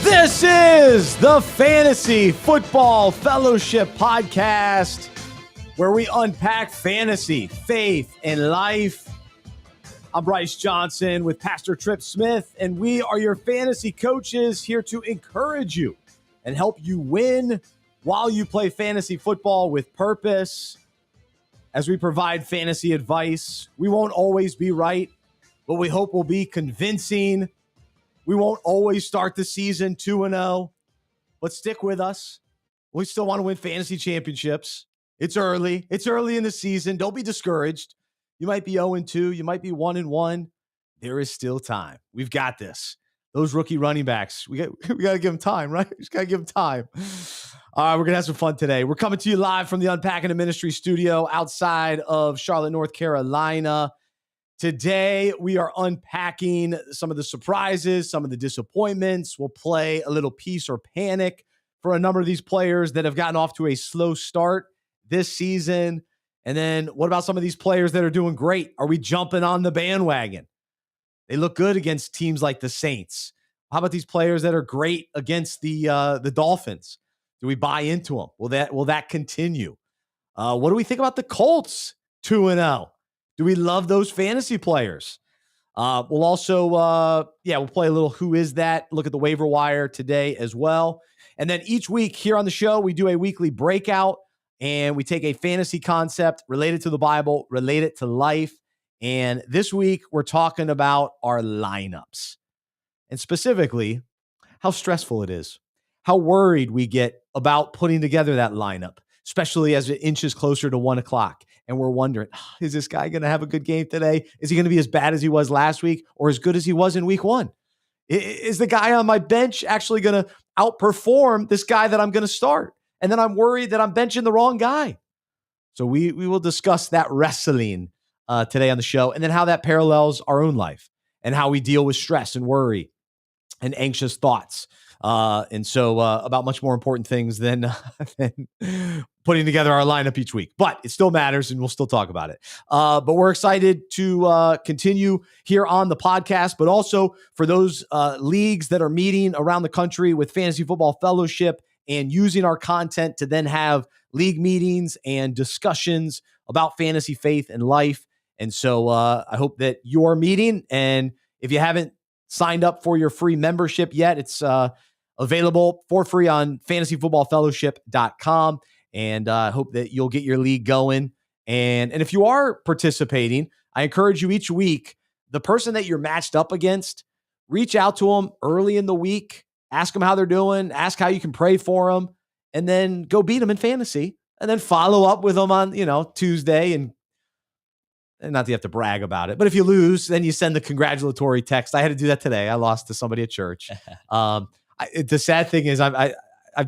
This is the Fantasy Football Fellowship Podcast, where we unpack fantasy, faith, and life. I'm Bryce Johnson with Pastor Trip Smith, and we are your fantasy coaches here to encourage you and help you win while you play fantasy football with purpose. As we provide fantasy advice, we won't always be right, but we hope we'll be convincing. We won't always start the season 2-0, but stick with us. We still want to win fantasy championships. It's early. It's early in the season. Don't be discouraged. You might be 0-2. You might be 1-1. There is still time. We've got this. Those rookie running backs, we got to give them time, right? We just got to give them time. All right, we're going to have some fun today. We're coming to you live from the Unpacking the Ministry studio outside of Charlotte, North Carolina. Today, we are unpacking some of the surprises, some of the disappointments. We'll play a little Peace or Panic for a number of these players that have gotten off to a slow start this season. And then what about some of these players that are doing great? Are we jumping on the bandwagon? They look good against teams like the Saints. How about these players that are great against the Dolphins? Do we buy into them? Will that continue? What do we think about the Colts 2-0? Do we love those fantasy players? We'll also, we'll play a little Who Is That? Look at the waiver wire today as well. And then each week here on the show, we do a weekly breakout, and we take a fantasy concept related to the Bible, related to life. And this week, we're talking about our lineups, and specifically how stressful it is, how worried we get about putting together that lineup, especially as it inches closer to 1 o'clock. And we're wondering, is this guy going to have a good game today? Is he going to be as bad as he was last week or as good as he was in week 1? Is the guy on my bench actually going to outperform this guy that I'm going to start? And then I'm worried that I'm benching the wrong guy. So we will discuss that wrestling today on the show, and then how that parallels our own life and how we deal with stress and worry and anxious thoughts. And so about much more important things than putting together our lineup each week. But it still matters, and we'll still talk about it. But we're excited to continue here on the podcast, but also for those leagues that are meeting around the country with Fantasy Football Fellowship and using our content to then have league meetings and discussions about fantasy, faith, and life. And so I hope that you're meeting. And if you haven't signed up for your free membership yet, it's available for free on fantasyfootballfellowship.com. And I hope that you'll get your league going. And if you are participating, I encourage you each week, the person that you're matched up against, reach out to them early in the week, ask them how they're doing, ask how you can pray for them, and then go beat them in fantasy. And then follow up with them on, Tuesday. And not that you have to brag about it, but if you lose, then you send the congratulatory text. I had to do that today. I lost to somebody at church. The sad thing is I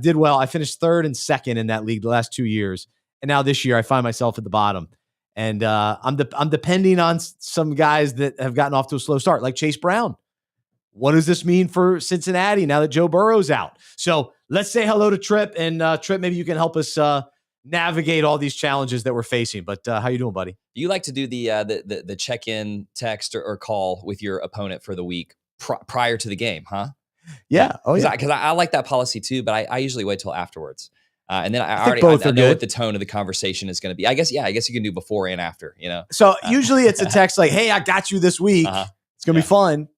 did well. I finished 3rd and 2nd in that league the last 2 years. And now this year I find myself at the bottom. And I'm depending on some guys that have gotten off to a slow start, like Chase Brown. What does this mean for Cincinnati now that Joe Burrow's out? So let's say hello to Trip. And Trip, maybe you can help us navigate all these challenges that we're facing. But how you doing, buddy? You like to do the check-in text or call with your opponent for the week prior to the game, huh? Yeah. Oh, yeah. Because I like that policy too, but I usually wait till afterwards. And then I know what the tone of the conversation is going to be. I guess you can do before and after, So usually it's a text like, hey, I got you this week. It's going to be fun.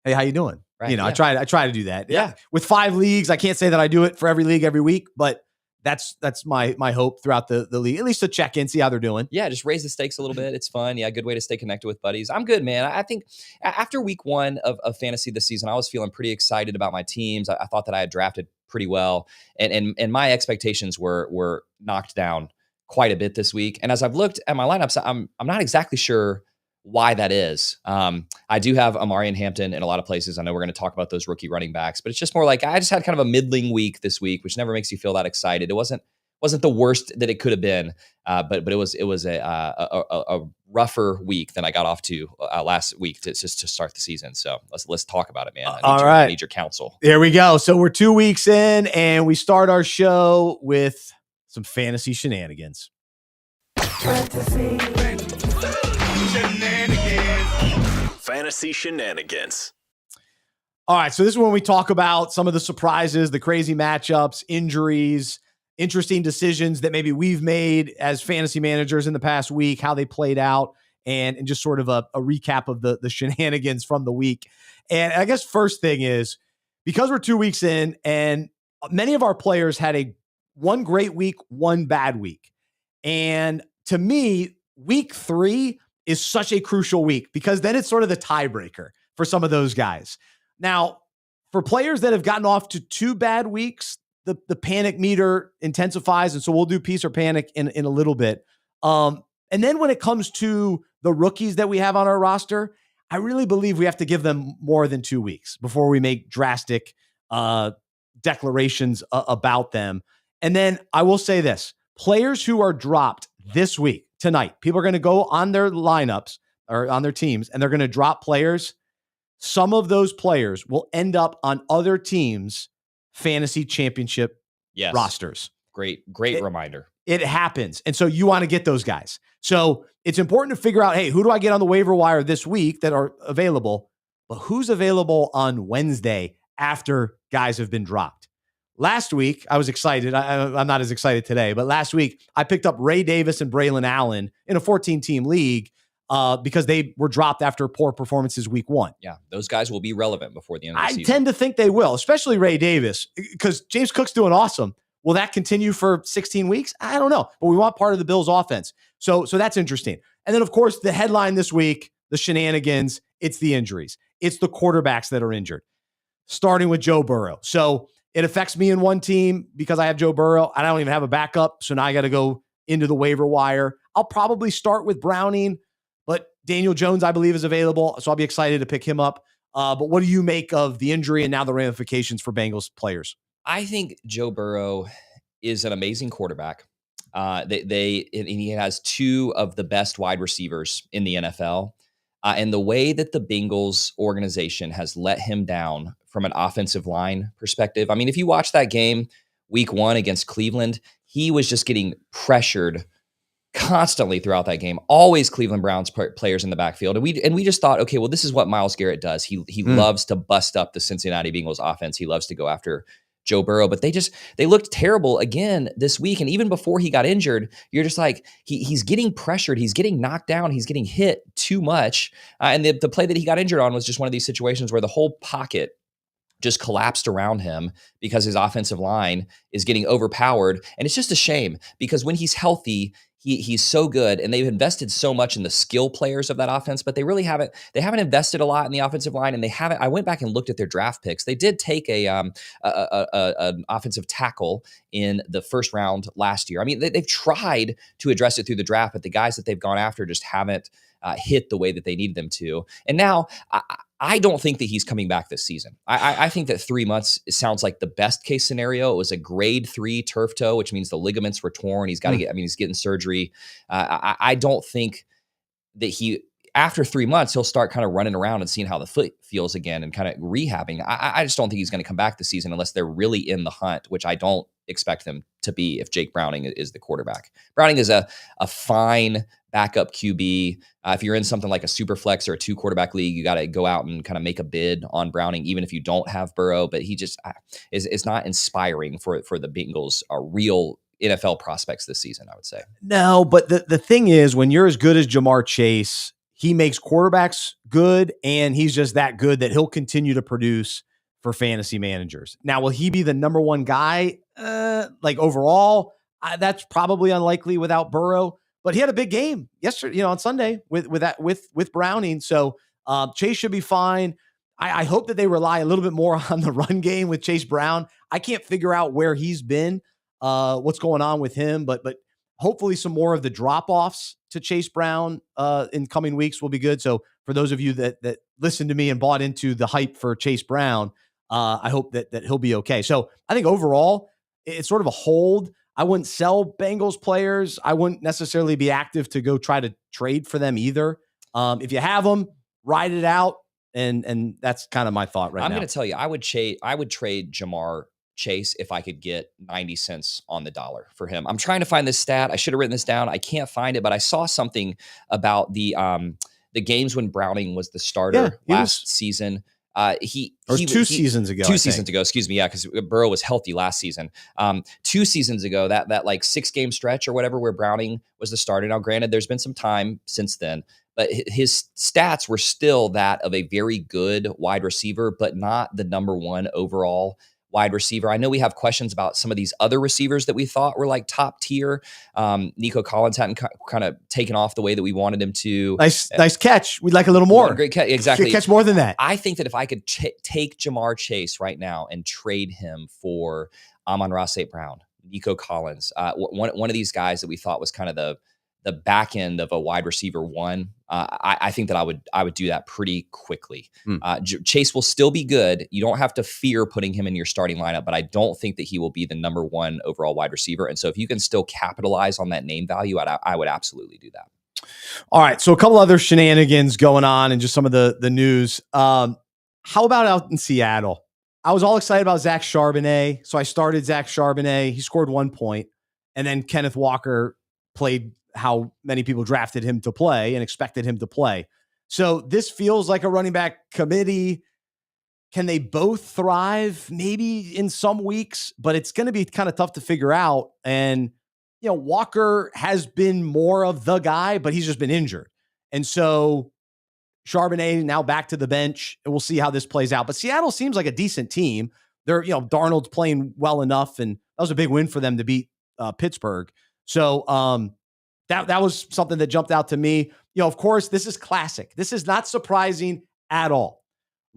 Hey, how you doing? Right, I try to do that. Yeah. With 5 leagues, I can't say that I do it for every league every week, but that's my hope throughout the league, at least to check in, see how they're doing. Yeah, just raise the stakes a little bit. It's fun. Yeah, good way to stay connected with buddies. I'm good, man. I think after week 1 of fantasy this season, I was feeling pretty excited about my teams. I thought that I had drafted pretty well, and my expectations were knocked down quite a bit this week. And as I've looked at my lineups, I'm not exactly sure why that is. I do have Amari and Hampton in a lot of places. I know we're going to talk about those rookie running backs, but it's just more like I just had kind of a middling week this week, which never makes you feel that excited. It wasn't the worst that it could have been, but it was a rougher week than I got off to last week to start the season. So let's talk about it, man. I need your counsel. There we go. So we're 2 weeks in, and we start our show with some fantasy shenanigans. Fantasy shenanigans. All right, so this is when we talk about some of the surprises, the crazy matchups, injuries, interesting decisions that maybe we've made as fantasy managers in the past week, how they played out, and just sort of a recap of the shenanigans from the week. And I guess first thing is, because we're 2 weeks in and many of our players had one great week, one bad week. And to me, week 3 is such a crucial week because then it's sort of the tiebreaker for some of those guys. Now, for players that have gotten off to 2 bad weeks, the panic meter intensifies. And so we'll do peace or panic in a little bit. And then when it comes to the rookies that we have on our roster, I really believe we have to give them more than 2 weeks before we make drastic declarations about them. And then I will say this, players who are dropped this week, tonight, people are going to go on their lineups or on their teams, and they're going to drop players. Some of those players will end up on other teams' fantasy championship rosters. Great reminder. It happens. And so you want to get those guys. So it's important to figure out, hey, who do I get on the waiver wire this week that are available? But who's available on Wednesday after guys have been dropped? Last week, I was excited. I'm not as excited today, but last week, I picked up Ray Davis and Braylon Allen in a 14-team league because they were dropped after poor performances week 1. Yeah, those guys will be relevant before the end of the season. I tend to think they will, especially Ray Davis, because James Cook's doing awesome. Will that continue for 16 weeks? I don't know, but we want part of the Bills' offense. So that's interesting. And then, of course, the headline this week, the shenanigans, it's the injuries. It's the quarterbacks that are injured, starting with Joe Burrow. So it affects me in one team because I have Joe Burrow. I don't even have a backup, so now I got to go into the waiver wire. I'll probably start with Browning, but Daniel Jones, I believe, is available, so I'll be excited to pick him up. But what do you make of the injury and now the ramifications for Bengals players? I think Joe Burrow is an amazing quarterback. And he has 2 of the best wide receivers in the NFL. And the way that the Bengals organization has let him down from an offensive line perspective. I mean, if you watch that game week 1 against Cleveland, he was just getting pressured constantly throughout that game. Always Cleveland Browns players in the backfield. And we just thought, okay, well, this is what Myles Garrett does. He loves to bust up the Cincinnati Bengals offense. He loves to go after Joe Burrow, but they looked terrible again this week. And even before he got injured, you're just like, he's getting pressured. He's getting knocked down. He's getting hit too much. And the play that he got injured on was just one of these situations where the whole pocket just collapsed around him because his offensive line is getting overpowered. And it's just a shame because when he's healthy, he's so good, and they've invested so much in the skill players of that offense, but they haven't invested a lot in the offensive line, and I went back and looked at their draft picks. They did take an offensive tackle in the first round last year. I mean, they've tried to address it through the draft, but the guys that they've gone after just haven't hit the way that they need them to. And now I don't think that he's coming back this season. I think that 3 months sounds like the best case scenario. It was a grade 3 turf toe, which means the ligaments were torn. He's got to he's getting surgery. I don't think that after 3 months, he'll start kind of running around and seeing how the foot feels again and kind of rehabbing. I just don't think he's going to come back this season unless they're really in the hunt, which I don't expect them to be if Jake Browning is the quarterback. Browning is a fine backup QB. If you're in something like a super flex or a 2 quarterback league, you got to go out and kind of make a bid on Browning, even if you don't have Burrow. But he just is not inspiring for the Bengals, real NFL prospects this season, I would say. No, but the thing is, when you're as good as Jamar Chase, he makes quarterbacks good, and he's just that good that he'll continue to produce for fantasy managers. Now, will he be the number 1 guy? Like overall, that's probably unlikely without Burrow. But he had a big game yesterday, on Sunday with Browning. So Chase should be fine. I hope that they rely a little bit more on the run game with Chase Brown. I can't figure out where he's been, what's going on with him, but hopefully some more of the drop-offs to Chase Brown in coming weeks will be good. So for those of you that listened to me and bought into the hype for Chase Brown, I hope that he'll be okay. So I think overall, it's sort of a hold. I wouldn't sell Bengals players. I wouldn't necessarily be active to go try to trade for them either. If you have them, ride it out. And that's kind of my thought right now. I'm going to tell you, I would trade Jamar Chase if I could get 90 cents on the dollar for him. I'm trying to find this stat. I should have written this down. I can't find it, but I saw something about the games when Browning was the starter last season. Two seasons ago. 2 seasons ago, excuse me. Yeah, because Burrow was healthy last season. 2 seasons ago, that like 6-game stretch or whatever where Browning was the starter. Now, granted, there's been some time since then, but his stats were still that of a very good wide receiver, but not the number 1 overall wide receiver. I know we have questions about some of these other receivers that we thought were like top tier. Nico Collins hadn't kind of taken off the way that we wanted him to. Nice catch. We'd like a little more. Great catch. Exactly. Catch more than that. I think that if I could take Jamar Chase right now and trade him for Amon-Ra St. Brown, Nico Collins, one of these guys that we thought was kind of the back end of a wide receiver 1, I think that I would do that pretty quickly. Chase will still be good. You don't have to fear putting him in your starting lineup, but I don't think that he will be the number 1 overall wide receiver. And so if you can still capitalize on that name value, I would absolutely do that. All right. So a couple other shenanigans going on and just some of the news. How about out in Seattle? I was all excited about Zach Charbonnet. So I started Zach Charbonnet. He scored 1 point. And then Kenneth Walker played how many people drafted him to play and expected him to play. So this feels like a running back committee. Can they both thrive? Maybe in some weeks, but it's going to be kind of tough to figure out. And, Walker has been more of the guy, but he's just been injured. And so Charbonnet now back to the bench, and we'll see how this plays out. But Seattle seems like a decent team. They're, Darnold's playing well enough, and that was a big win for them to beat Pittsburgh. So, That was something that jumped out to me. Of course, this is classic. This is not surprising at all.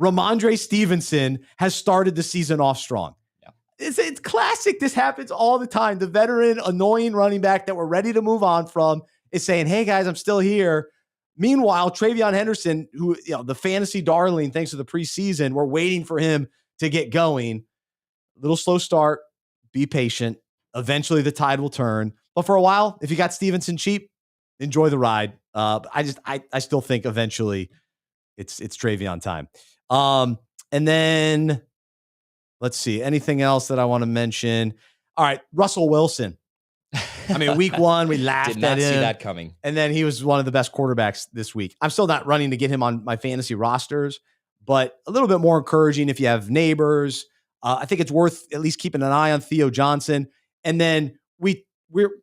Ramondre Stevenson has started the season off strong. Yeah. It's classic. This happens all the time. The veteran, annoying running back that we're ready to move on from is saying, hey, guys, I'm still here. Meanwhile, Travion Henderson, who, the fantasy darling, thanks to the preseason, we're waiting for him to get going. A little slow start. Be patient. Eventually, the tide will turn. But for a while, if you got Stevenson cheap, enjoy the ride. I still think eventually it's Travion time. And then let's see, anything else that I want to mention? All right, Russell Wilson. I mean, week 1, we laughed at him. Did not see that coming. And then he was one of the best quarterbacks this week. I'm still not running to get him on my fantasy rosters, but a little bit more encouraging if you have neighbors. I think it's worth at least keeping an eye on Theo Johnson. And then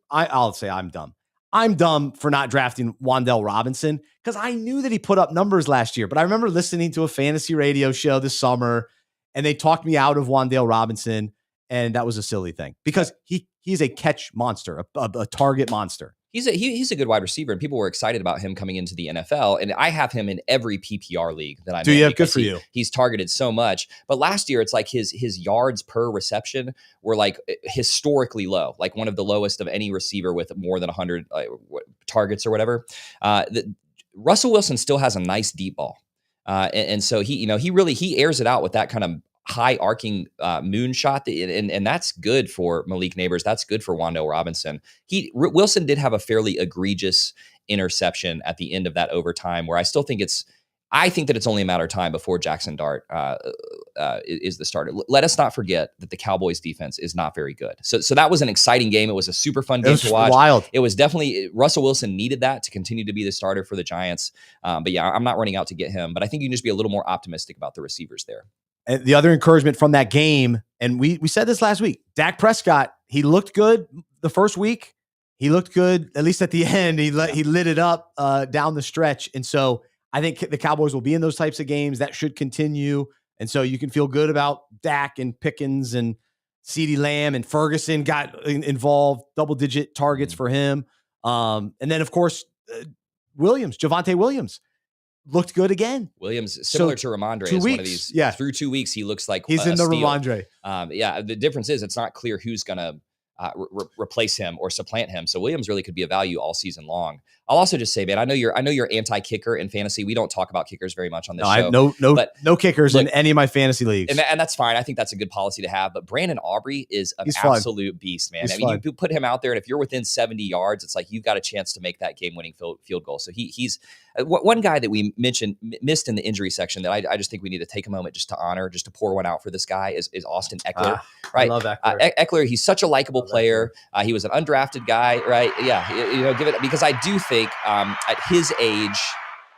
I'll say I'm dumb. I'm dumb for not drafting Wan'Dale Robinson because I knew that he put up numbers last year. But I remember listening to a fantasy radio show this summer, and they talked me out of Wan'Dale Robinson, and that was a silly thing because he's a catch monster, a target monster. He's a good wide receiver, and people were excited about him coming into the NFL. And I have him in every PPR league that I'm in. Do you have good for you? He's targeted so much. But last year, it's like his yards per reception were like historically low, like one of the lowest of any receiver with more than 100 targets or whatever. Russell Wilson still has a nice deep ball, and so he airs it out with that kind of high arcing moonshot, and that's good for Malik Neighbors. That's good for Wan'Dale Robinson. Wilson did have a fairly egregious interception at the end of that overtime, where I think that it's only a matter of time before Jackson Dart is the starter. Let us not forget that the Cowboys defense is not very good. So that was an exciting game. It was a super fun game to watch. Wild. It was definitely Russell Wilson needed that to continue to be the starter for the Giants. But yeah, I'm not running out to get him, but I think you can just be a little more optimistic about the receivers there. And the other encouragement from that game, and we said this last week, Dak Prescott, he looked good the first week. He looked good, at least at the end. He lit it up down the stretch. And so I think the Cowboys will be in those types of games. That should continue. And so you can feel good about Dak and Pickens and CeeDee Lamb, and Ferguson got involved, double-digit targets for him. And then, of course, Javonte Williams. Looked good again. Williams, similar to Ramondre, is one of these. Yeah. Through 2 weeks, he looks like he's in the steal. Ramondre. Yeah, the difference is it's not clear who's going to replace him or supplant him. So Williams really could be a value all season long. I'll also just say, man, I know you're anti-kicker in fantasy. We don't talk about kickers very much on this show. I have no kickers in any of my fantasy leagues. And that's fine. I think that's a good policy to have. But Brandon Aubrey is an absolute beast, man. You put him out there, and if you're within 70 yards, it's like you've got a chance to make that game-winning field goal. So he's one guy that we missed in the injury section that I just think we need to take a moment just to honor, just to pour one out for this guy is Austin Eckler. Right? I love Eckler. Eckler, he's such a likable player. He was an undrafted guy, right? Yeah, give it, because I do think at his age,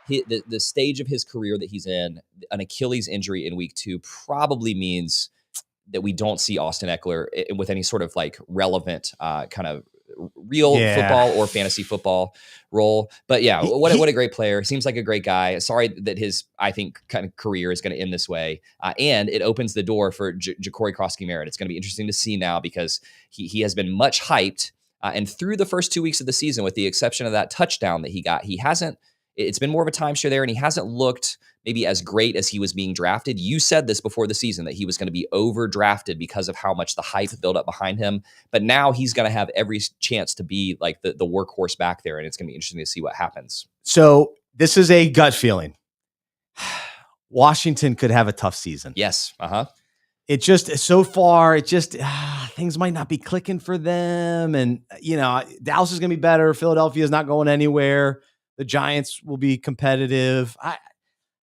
the stage of his career that he's in, an Achilles injury in week 2 probably means that we don't see Austin Eckler with any sort of like relevant kind of real football or fantasy football role. But yeah, what a great player. Seems like a great guy. Sorry that his, I think, kind of career is going to end this way. And it opens the door for Ja'Cory Cross-Merritt. It's going to be interesting to see now because he has been much hyped. And through the first 2 weeks of the season, with the exception of that touchdown that he got, it's been more of a timeshare there, and he hasn't looked maybe as great as he was being drafted. You said this before the season, that he was going to be overdrafted because of how much the hype built up behind him. But now he's going to have every chance to be like the workhorse back there, and it's going to be interesting to see what happens. So this is a gut feeling. Washington could have a tough season. Yes. It just, so far, things might not be clicking for them. And, Dallas is going to be better. Philadelphia is not going anywhere. The Giants will be competitive.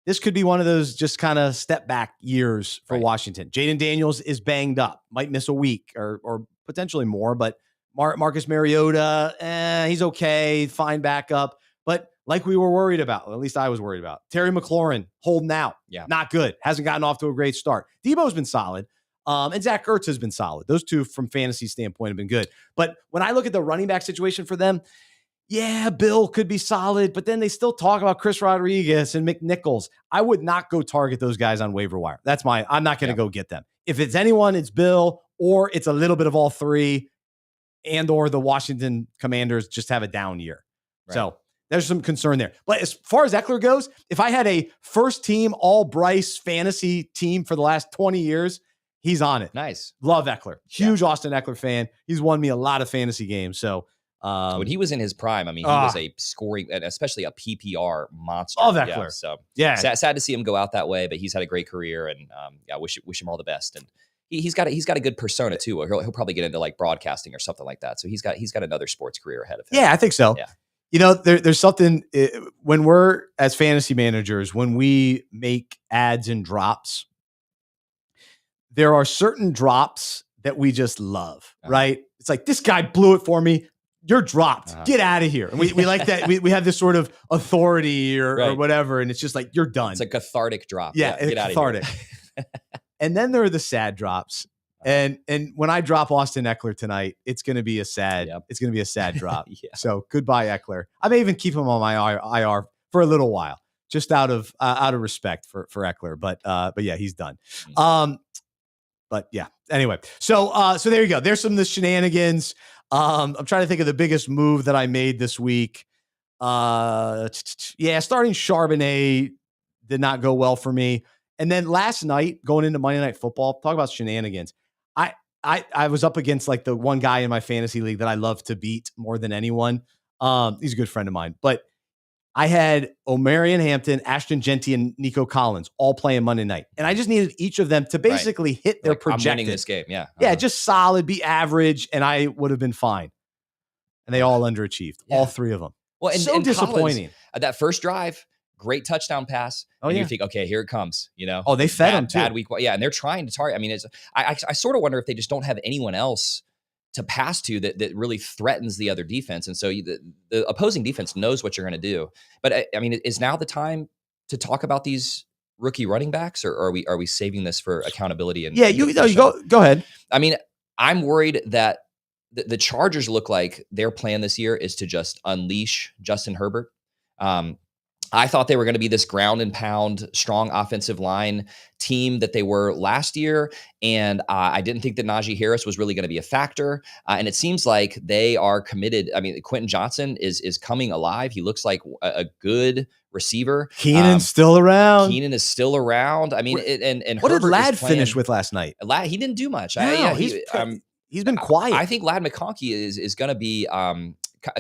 This could be one of those just kind of step back years for Washington. Jaden Daniels is banged up, might miss a week or potentially more, but Marcus Mariota, he's okay, fine backup. But like we were worried about, or at least I was worried about, Terry McLaurin holding out, not good, hasn't gotten off to a great start. Debo's been solid, and Zach Ertz has been solid. Those two, from fantasy standpoint, have been good. But when I look at the running back situation for them, Bill could be solid, but then they still talk about Chris Rodriguez and McNichols. I would not go target those guys on waiver wire. I'm not going to go get them. If it's anyone, it's Bill, or it's a little bit of all three, and or the Washington Commanders just have a down year. Right. So there's some concern there. But as far as Eckler goes, if I had a first team all Bryce fantasy team for the last 20 years, he's on it. Nice. Love Eckler. Huge Austin Eckler fan. He's won me a lot of fantasy games. So when he was in his prime, I mean, he was a scoring, and especially a PPR monster. Love Eckler. Sad to see him go out that way, but he's had a great career, and I wish him all the best. And he's got a good persona too. He'll probably get into like broadcasting or something like that. So he's got another sports career ahead of him. Yeah, I think so. Yeah. There's something when we're as fantasy managers, when we make ads and drops, there are certain drops that we just love, right? It's like, this guy blew it for me. You're dropped. Get out of here. And we like that. We have this sort of authority or whatever. And it's just like, you're done. It's a cathartic drop. Yeah, get cathartic. Out of here. And then there are the sad drops. And when I drop Austin Eckler tonight, it's going to be a sad drop. So goodbye, Eckler. I may even keep him on my IR for a little while, just out of respect for Eckler. But yeah, he's done. But yeah, anyway, so there you go. There's some of the shenanigans. I'm trying to think of the biggest move that I made this week. Starting Charbonnet did not go well for me. And then last night, going into Monday Night Football, talk about shenanigans. I was up against like the one guy in my fantasy league that I love to beat more than anyone. He's a good friend of mine, but I had Omarion Hampton, Ashton Genty, and Nico Collins all playing Monday night. And I just needed each of them to basically hit their projected. I'm winning this game, yeah. Yeah, just solid, be average, and I would have been fine. And they all underachieved, all three of them. Well, and disappointing. Collins, that first drive, great touchdown pass. And you think, okay, here it comes. Oh, they fed him too. Bad week. Yeah, and they're trying to target. I mean, I sort of wonder if they just don't have anyone else to pass to that really threatens the other defense. And so the opposing defense knows what you're going to do. But I mean, is now the time to talk about these rookie running backs, or are we saving this for accountability? And you go ahead. I mean, I'm worried that the Chargers look like their plan this year is to just unleash Justin Herbert. I thought they were going to be this ground and pound, strong offensive line team that they were last year. And I didn't think that Najee Harris was really going to be a factor. And it seems like they are committed. I mean, Quentin Johnson is coming alive. He looks like a good receiver. Keenan's still around. Keenan is still around. I mean, and what Herbert did Ladd finish with last night? Ladd, he didn't do much. No, he's been quiet. I think Ladd McConkey is going to be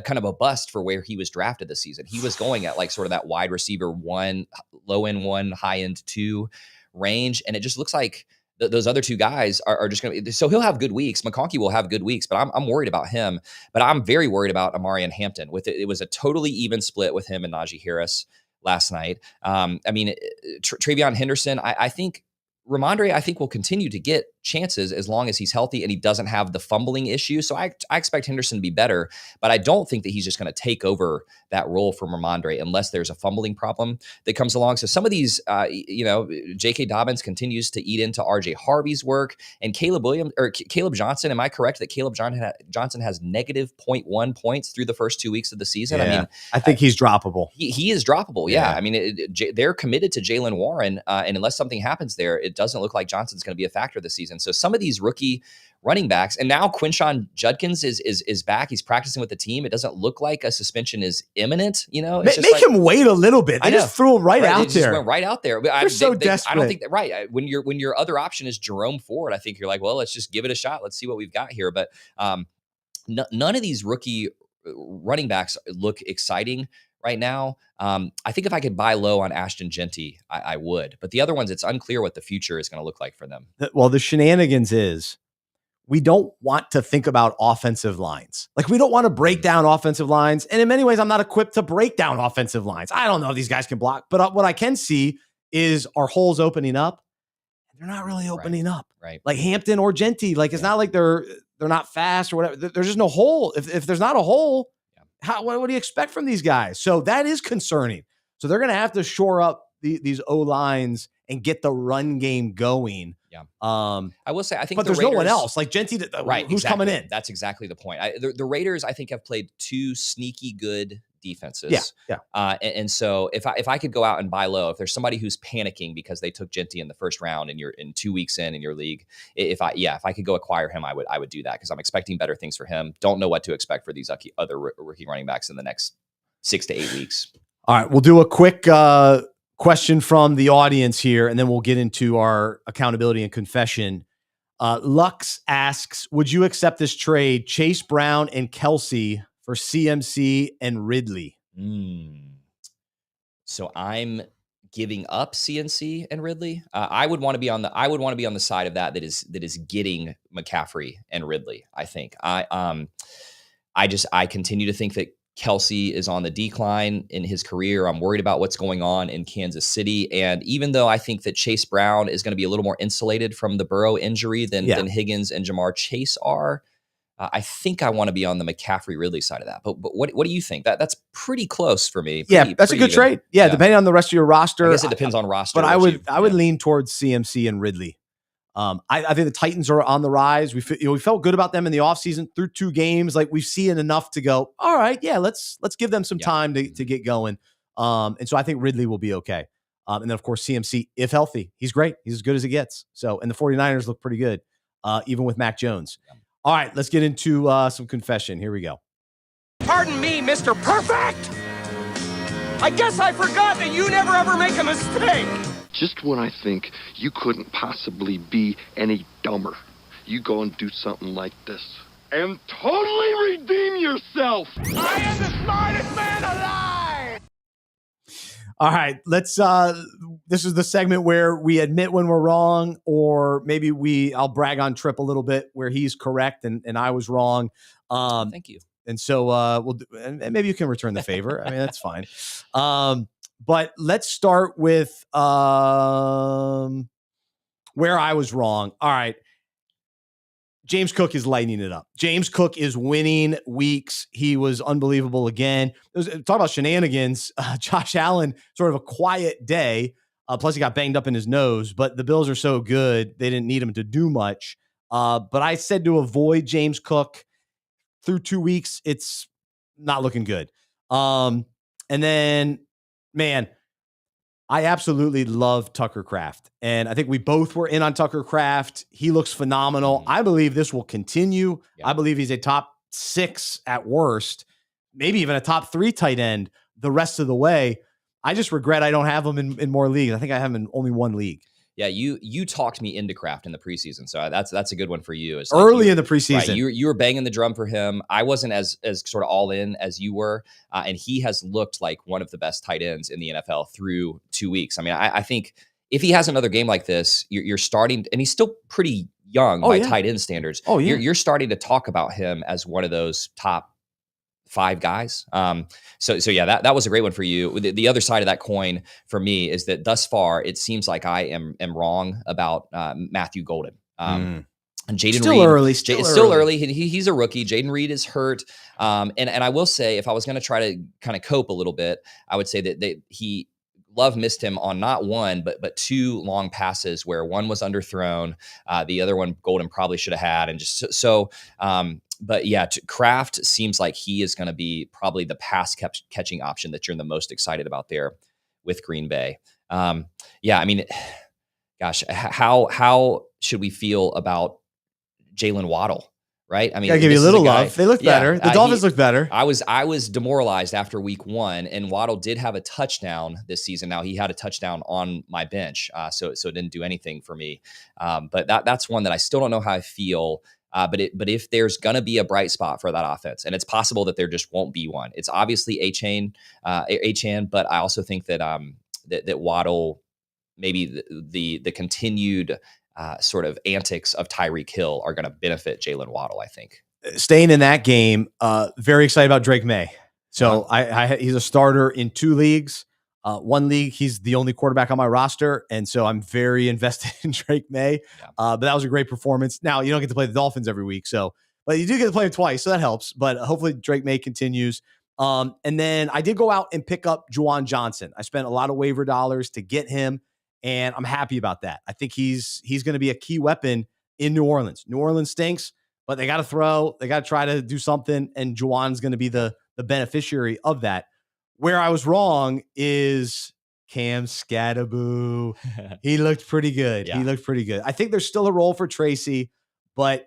kind of a bust for where he was drafted this season. He was going at like sort of that wide receiver 1, low end 1, high end 2 range. And it just looks like those other two guys are just going to, so he'll have good weeks. McConkey will have good weeks, but I'm worried about him. But I'm very worried about Omarion Hampton. It was a totally even split with him and Najee Harris last night. I mean, Travion Henderson, I think Ramondre, will continue to get chances as long as he's healthy and he doesn't have the fumbling issue. So I expect Henderson to be better, but I don't think that he's just going to take over that role from Ramondre unless there's a fumbling problem that comes along. So some of these, J.K. Dobbins continues to eat into R.J. Harvey's work, and Caleb Johnson. Am I correct that Caleb Johnson has negative 0.1 points through the first 2 weeks of the season? Yeah, I mean, I think he's droppable. He is droppable. Yeah. I mean, they're committed to Jaylen Warren, and unless something happens there, it doesn't look like Johnson's going to be a factor this season. So some of these rookie running backs, and now Quinshon Judkins is back. He's practicing with the team. It doesn't look like a suspension is imminent. Make him wait a little bit. They just threw him right out there. Just went right out there. They're so desperate. I don't think that right. When your other option is Jerome Ford, I think you're like, well, let's just give it a shot. Let's see what we've got here. But none of these rookie running backs look exciting right now. I think if I could buy low on Ashton Genty, I would. But the other ones, it's unclear what the future is going to look like for them. Well, the shenanigans is we don't want to think about offensive lines. Like, we don't want to break down offensive lines. And in many ways, I'm not equipped to break down offensive lines. I don't know if these guys can block. But what I can see is our holes opening up. They're not really opening up. Right. Like Hampton or Genty. Like, it's not like they're not fast or whatever. There's just no hole. If there's not a hole, what do you expect from these guys? So that is concerning. So they're going to have to shore up these O-lines and get the run game going. Yeah. I will say, I think, but there's Raiders, no one else like Genty. Who's coming in? That's exactly the point. The Raiders, I think, have played two sneaky good defenses. Yeah. And so if I could go out and buy low, if there's somebody who's panicking because they took Genty in the first round and you're in 2 weeks in your league, if I could go acquire him, I would do that because I'm expecting better things for him. Don't know what to expect for these other rookie running backs in the next 6 to 8 weeks. All right, we'll do a quick question from the audience here, and then we'll get into our accountability and confession. Lux asks, would you accept this trade, Chase Brown and Kelsey for CMC and Ridley? So I'm giving up CNC and Ridley. I would want to be on the side of that is getting McCaffrey and Ridley. I think I continue to think that Kelsey is on the decline in his career. I'm worried about what's going on in Kansas City. And even though I think that Chase Brown is going to be a little more insulated from the Burrow injury than Higgins and Jamar Chase are, I think I want to be on the McCaffrey Ridley side of that. But what do you think? That's pretty close for me. That's a good trade. Yeah, depending on the rest of your roster. I guess it depends on roster. But I would lean towards CMC and Ridley. I think the Titans are on the rise. We felt good about them in the offseason through 2 games. Like, we've seen enough to go, all right, let's give them some time to get going. And so I think Ridley will be okay. And then, of course, CMC, if healthy, he's great. He's as good as it gets. So, and the 49ers look pretty good, even with Mac Jones. All right, let's get into some confession. Here we go. Pardon me, Mr. Perfect. I guess I forgot that you never ever make a mistake. Just when I think you couldn't possibly be any dumber, you go and do something like this and totally redeem yourself. I am the smartest man alive. All right, let's this is the segment where we admit when we're wrong, or maybe I'll brag on Tripp a little bit where he's correct and I was wrong. Thank you. And so we'll do, and maybe you can return the favor. I mean, that's fine. But let's start with where I was wrong. All right. James Cook is lighting it up. James Cook is winning weeks. He was unbelievable again. Talk about shenanigans. Josh Allen, sort of a quiet day. Plus, he got banged up in his nose. But the Bills are so good, they didn't need him to do much. But I said to avoid James Cook through 2 weeks. It's not looking good. And then, man, I absolutely love Tucker Kraft. And I think we both were in on Tucker Kraft. He looks phenomenal. I believe this will continue. Yeah. I believe he's a top 6 at worst, maybe even a top 3 tight end the rest of the way. I just regret I don't have him in more leagues. I think I have him in only 1 league. Yeah, you talked me into Kraft in the preseason, so that's a good one for you. It's early in the preseason. Right, you were banging the drum for him. I wasn't as sort of all in as you were, and he has looked like one of the best tight ends in the NFL through 2 weeks. I mean, I think if he has another game like this, you're starting, and he's still pretty young by tight end standards. Oh yeah, you're starting to talk about him as one of those top 5 guys. So yeah, that was a great one for you. The other side of that coin for me is that thus far, it seems like I am wrong about Matthew Golden. And Jaden Still Reed, early. It's still early. He's a rookie. Jaden Reed is hurt. And I will say, if I was going to try to kind of cope a little bit, I would say that Love missed him on not one, but two long passes where one was underthrown. The other one Golden probably should have had. And just so, but yeah, Kraft seems like he is going to be probably the pass catching option that you're the most excited about there with Green Bay. Yeah, I mean, gosh, how should we feel about Jalen Waddle? Right. I mean, I give you a little love. They look better. The Dolphins look better. I was demoralized after week 1, and Waddle did have a touchdown this season. Now he had a touchdown on my bench. So it didn't do anything for me. But that's one that I still don't know how I feel. But if there's going to be a bright spot for that offense, and it's possible that there just won't be one, it's obviously Achane, but I also think that, that Waddle, maybe the continued, sort of antics of Tyreek Hill are going to benefit Jalen Waddle, I think. Staying in that game, very excited about Drake May. So he's a starter in 2 leagues. One league, he's the only quarterback on my roster, and so I'm very invested in Drake May. Yeah. But that was a great performance. Now, you don't get to play the Dolphins every week, but you do get to play him twice, so that helps. But hopefully Drake May continues. And then I did go out and pick up Juwan Johnson. I spent a lot of waiver dollars to get him, and I'm happy about that. I think he's going to be a key weapon in New Orleans. New Orleans stinks, but they got to throw. They got to try to do something, and Juwan's going to be the beneficiary of that. Where I was wrong is Cam Scatterboo. He looked pretty good. Yeah. He looked pretty good. I think there's still a role for Tracy, but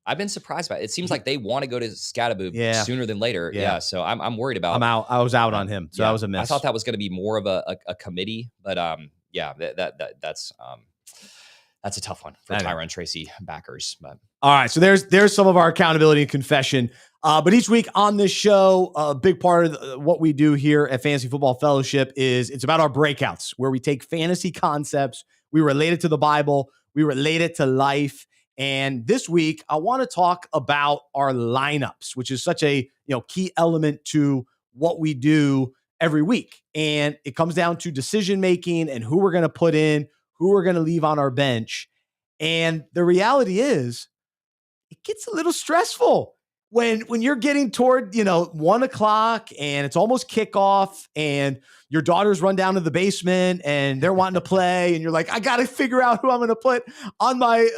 I've been surprised by it. It seems like they want to go to Scatterboo sooner than later. Yeah. So I'm worried about. I'm out. I was out on him. So that was a miss. I thought that was going to be more of a committee, but that's a tough one for Tyron Tracy backers. But all right, so there's some of our accountability and confession. But each week on this show, a big part of what we do here at Fantasy Football Fellowship is it's about our breakouts, where we take fantasy concepts, we relate it to the Bible, we relate it to life. And this week, I want to talk about our lineups, which is such a key element to what we do every week. And it comes down to decision making and who we're going to put in, who we're going to leave on our bench. And the reality is, it gets a little stressful when you're getting toward 1 o'clock and it's almost kickoff, and your daughters run down to the basement and they're wanting to play, and you're like, I got to figure out who I'm going to put on my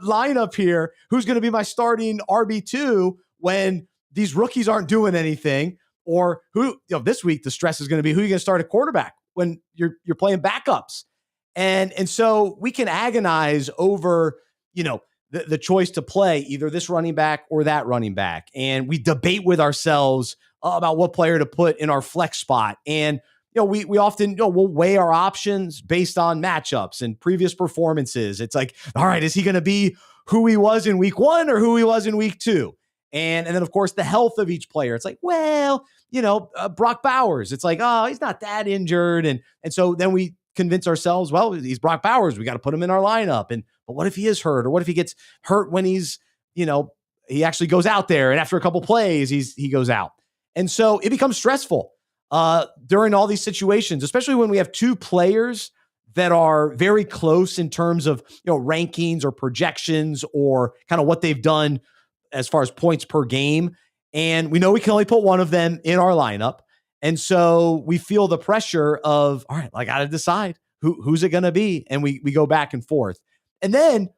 lineup here. Who's going to be my starting RB2 when these rookies aren't doing anything? Or who, this week the stress is going to be who you're going to start at quarterback when you're playing backups. And so we can agonize over, the choice to play either this running back or that running back. And we debate with ourselves about what player to put in our flex spot. And, we often, we'll weigh our options based on matchups and previous performances. It's like, all right, is he going to be who he was in week 1 or who he was in week 2? And then, of course, the health of each player. It's like, well, Brock Bowers. It's like, oh, he's not that injured. And so then we convince ourselves, well, he's Brock Bowers. We got to put him in our lineup. But what if he is hurt? Or what if he gets hurt when he's, he actually goes out there and after a couple plays, he goes out. And so it becomes stressful during all these situations, especially when we have 2 players that are very close in terms of, rankings or projections or kind of what they've done as far as points per game. And we know we can only put one of them in our lineup. And so we feel the pressure of, all right, I got to decide who's it going to be. And we go back and forth. And then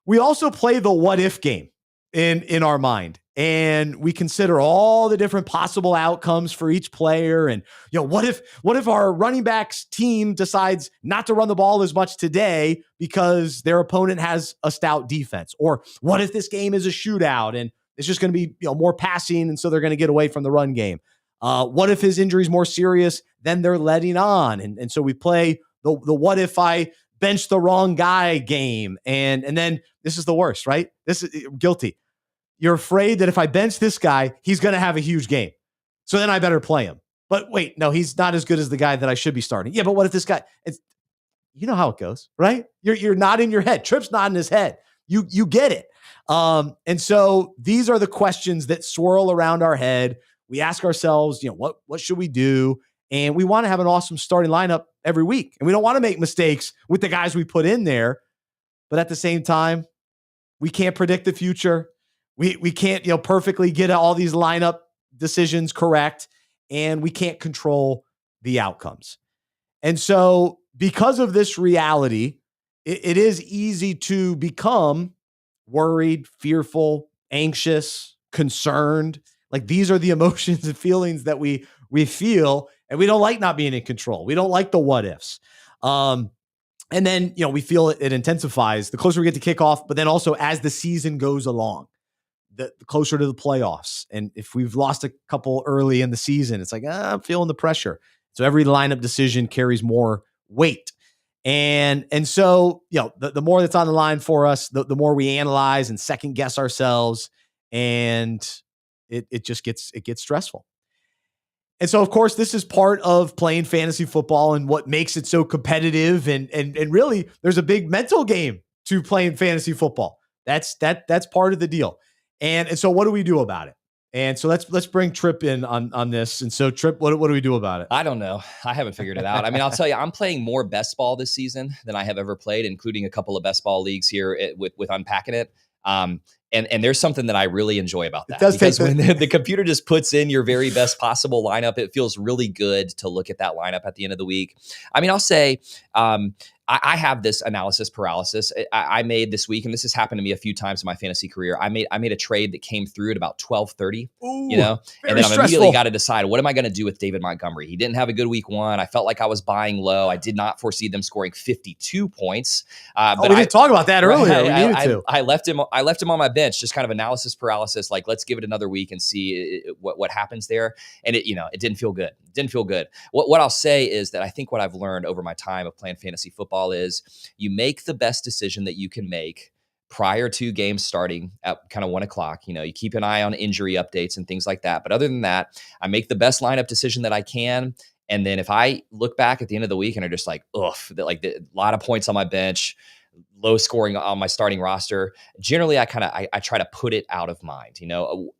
we also play the what if game in our mind. And we consider all the different possible outcomes for each player. And, what if our running backs team decides not to run the ball as much today because their opponent has a stout defense? Or what if this game is a shootout and it's just going to be, more passing, and so they're going to get away from the run game? What if his injury is more serious than they're letting on? And so we play the what if I bench the wrong guy game. And then this is the worst, right? This is guilty. You're afraid that if I bench this guy, he's going to have a huge game. So then I better play him. But wait, no, he's not as good as the guy that I should be starting. Yeah, but what if this guy, you know how it goes, right? You're nodding your head. Tripp's nodding his head. You get it. And so these are the questions that swirl around our head. We ask ourselves, what should we do? And we want to have an awesome starting lineup every week. And we don't want to make mistakes with the guys we put in there. but at the same time, we can't predict the future. We can't, perfectly get all these lineup decisions correct, and we can't control the outcomes. And so because of this reality, it is easy to become worried, fearful, anxious, concerned. Like these are the emotions and feelings that we feel, and we don't like not being in control. We don't like the what ifs. And then, we feel it intensifies the closer we get to kickoff, but then also as the season goes along, the closer to the playoffs. And if we've lost a couple early in the season, it's like, I'm feeling the pressure. So every lineup decision carries more weight. And so, the more that's on the line for us, the more we analyze and second guess ourselves, and it just gets stressful. And so, of course, this is part of playing fantasy football and what makes it so competitive. And really, there's a big mental game to playing fantasy football. That's part of the deal. And so, what do we do about it? And so let's bring Tripp in on this. And so, Tripp, what do we do about it? I don't know. I haven't figured it out. I mean, I'll tell you, I'm playing more best ball this season than I have ever played, including a couple of best ball leagues here with unpacking it. And there's something that I really enjoy about that, because when the computer just puts in your very best possible lineup, it feels really good to look at that lineup at the end of the week. I mean, I'll say, I have this analysis paralysis. I made this week, and this has happened to me a few times in my fantasy career. I made a trade that came through at about 12:30, and then I immediately got to decide, what am I going to do with David Montgomery? He didn't have a good week one. I felt like I was buying low. I did not foresee them scoring 52 points. But we didn't talk about that earlier. We needed to. I left him on my bench, just kind of analysis paralysis. Like, let's give it another week and see what happens there. And it didn't feel good. It didn't feel good. What I'll say is that I think what I've learned over my time of playing fantasy football is you make the best decision that you can make prior to games starting at kind of 1:00. You keep an eye on injury updates and things like that. But other than that, I make the best lineup decision that I can. And then if I look back at the end of the week and are just like, a lot of points on my bench, low scoring on my starting roster, generally I try to put it out of mind.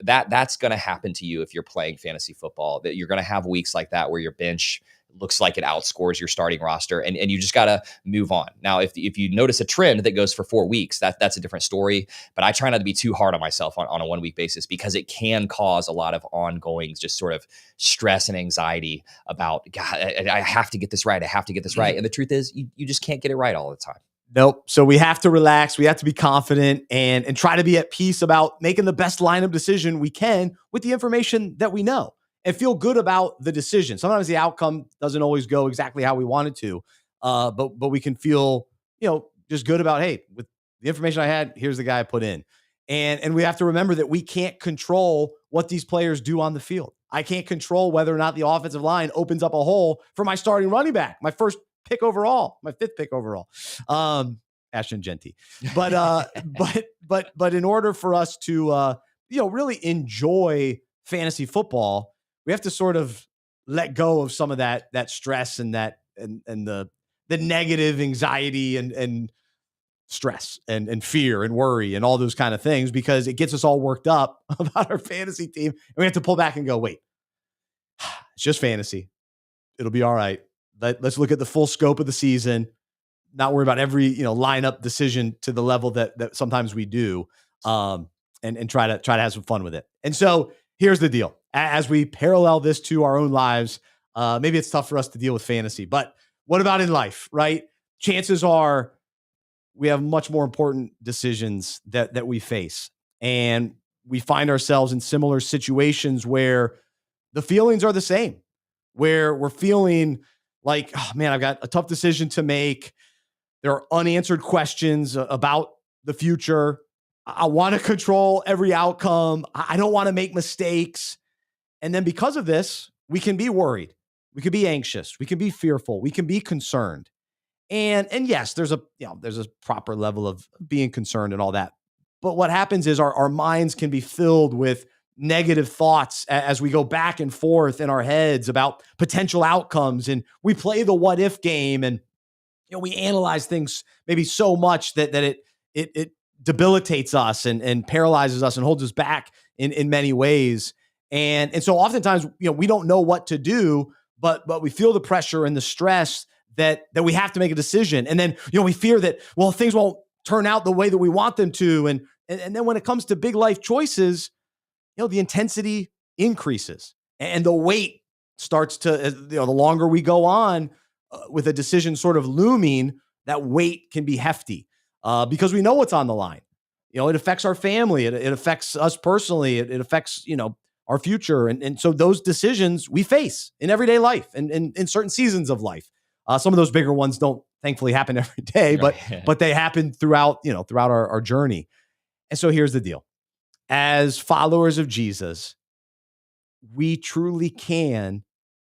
That's going to happen to you if you're playing fantasy football, that you're going to have weeks like that where your bench looks like it outscores your starting roster, and you just got to move on. Now, if you notice a trend that goes for 4 weeks, that's a different story. But I try not to be too hard on myself on a 1 week basis, because it can cause a lot of ongoing just sort of stress and anxiety about, God, I have to get this right. I have to get this right. And the truth is, you just can't get it right all the time. Nope. So we have to relax. We have to be confident and try to be at peace about making the best lineup decision we can with the information that we know, and feel good about the decision. Sometimes the outcome doesn't always go exactly how we want it to, but we can feel, just good about, hey, with the information I had, here's the guy I put in. And we have to remember that we can't control what these players do on the field. I can't control whether or not the offensive line opens up a hole for my starting running back, my first pick overall, my 5th pick overall, Ashton Genty. But in order for us to, really enjoy fantasy football, we have to sort of let go of some of that stress and the negative anxiety and stress and fear and worry and all those kind of things, because it gets us all worked up about our fantasy team. And we have to pull back and go, wait, it's just fantasy. It'll be all right. Let's look at the full scope of the season, not worry about every, lineup decision to the level that sometimes we do, and try to have some fun with it. And so here's the deal. As we parallel this to our own lives, maybe it's tough for us to deal with fantasy, but what about in life, right? Chances are we have much more important decisions that we face, and we find ourselves in similar situations where the feelings are the same, where we're feeling like, oh man, I've got a tough decision to make. There are unanswered questions about the future. I want to control every outcome. I don't want to make mistakes. And then because of this, we can be worried. We can be anxious. We can be fearful. We can be concerned. And yes, there's a proper level of being concerned and all that. But what happens is our minds can be filled with negative thoughts as we go back and forth in our heads about potential outcomes. And we play the what if game, and we analyze things maybe so much that it debilitates us and paralyzes us and holds us back in many ways. And so oftentimes, we don't know what to do, but we feel the pressure and the stress that we have to make a decision. And then, we fear that, things won't turn out the way that we want them to. And then when it comes to big life choices, the intensity increases and the weight starts to, the longer we go on with a decision sort of looming, that weight can be hefty because we know what's on the line. It affects our family. It affects us personally. It affects, our future. And so those decisions we face in everyday life and in certain seasons of life. Some of those bigger ones don't thankfully happen every day, but they happen throughout our journey. And so here's the deal. As followers of Jesus, we truly can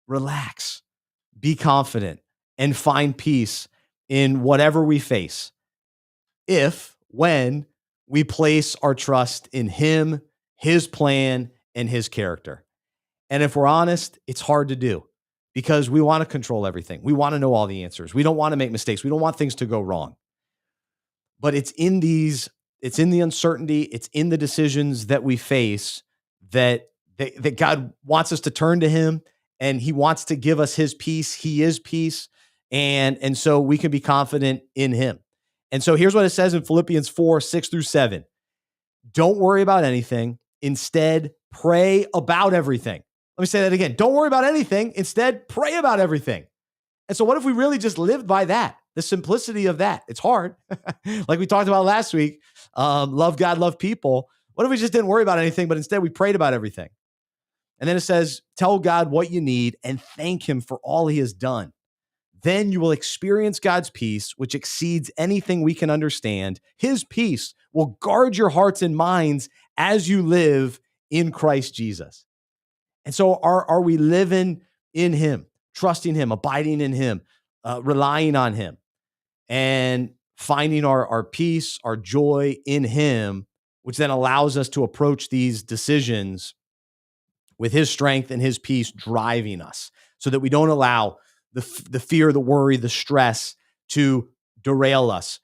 relax, be confident, and find peace in whatever we face when we place our trust in him, his plan, and his character. And if we're honest, it's hard to do because we want to control everything. We want to know all the answers. We don't want to make mistakes. We don't want things to go wrong. But it's in the uncertainty, it's in the decisions that we face that God wants us to turn to him, and he wants to give us his peace. He is peace. And so we can be confident in him. And so here's what it says in Philippians 4:6-7. Don't worry about anything. Instead, pray about everything. Let me say that again. Don't worry about anything. Instead, pray about everything. And so what if we really just lived by that? The simplicity of that. It's hard. Like we talked about last week, love God, love people. What if we just didn't worry about anything, but instead we prayed about everything? And then it says, tell God what you need and thank him for all he has done. Then you will experience God's peace, which exceeds anything we can understand. His peace will guard your hearts and minds as you live in Christ Jesus. And so are we living in him, trusting him, abiding in him, relying on him, and finding our peace, our joy in him, which then allows us to approach these decisions with his strength and his peace driving us so that we don't allow the fear, the worry, the stress to derail us,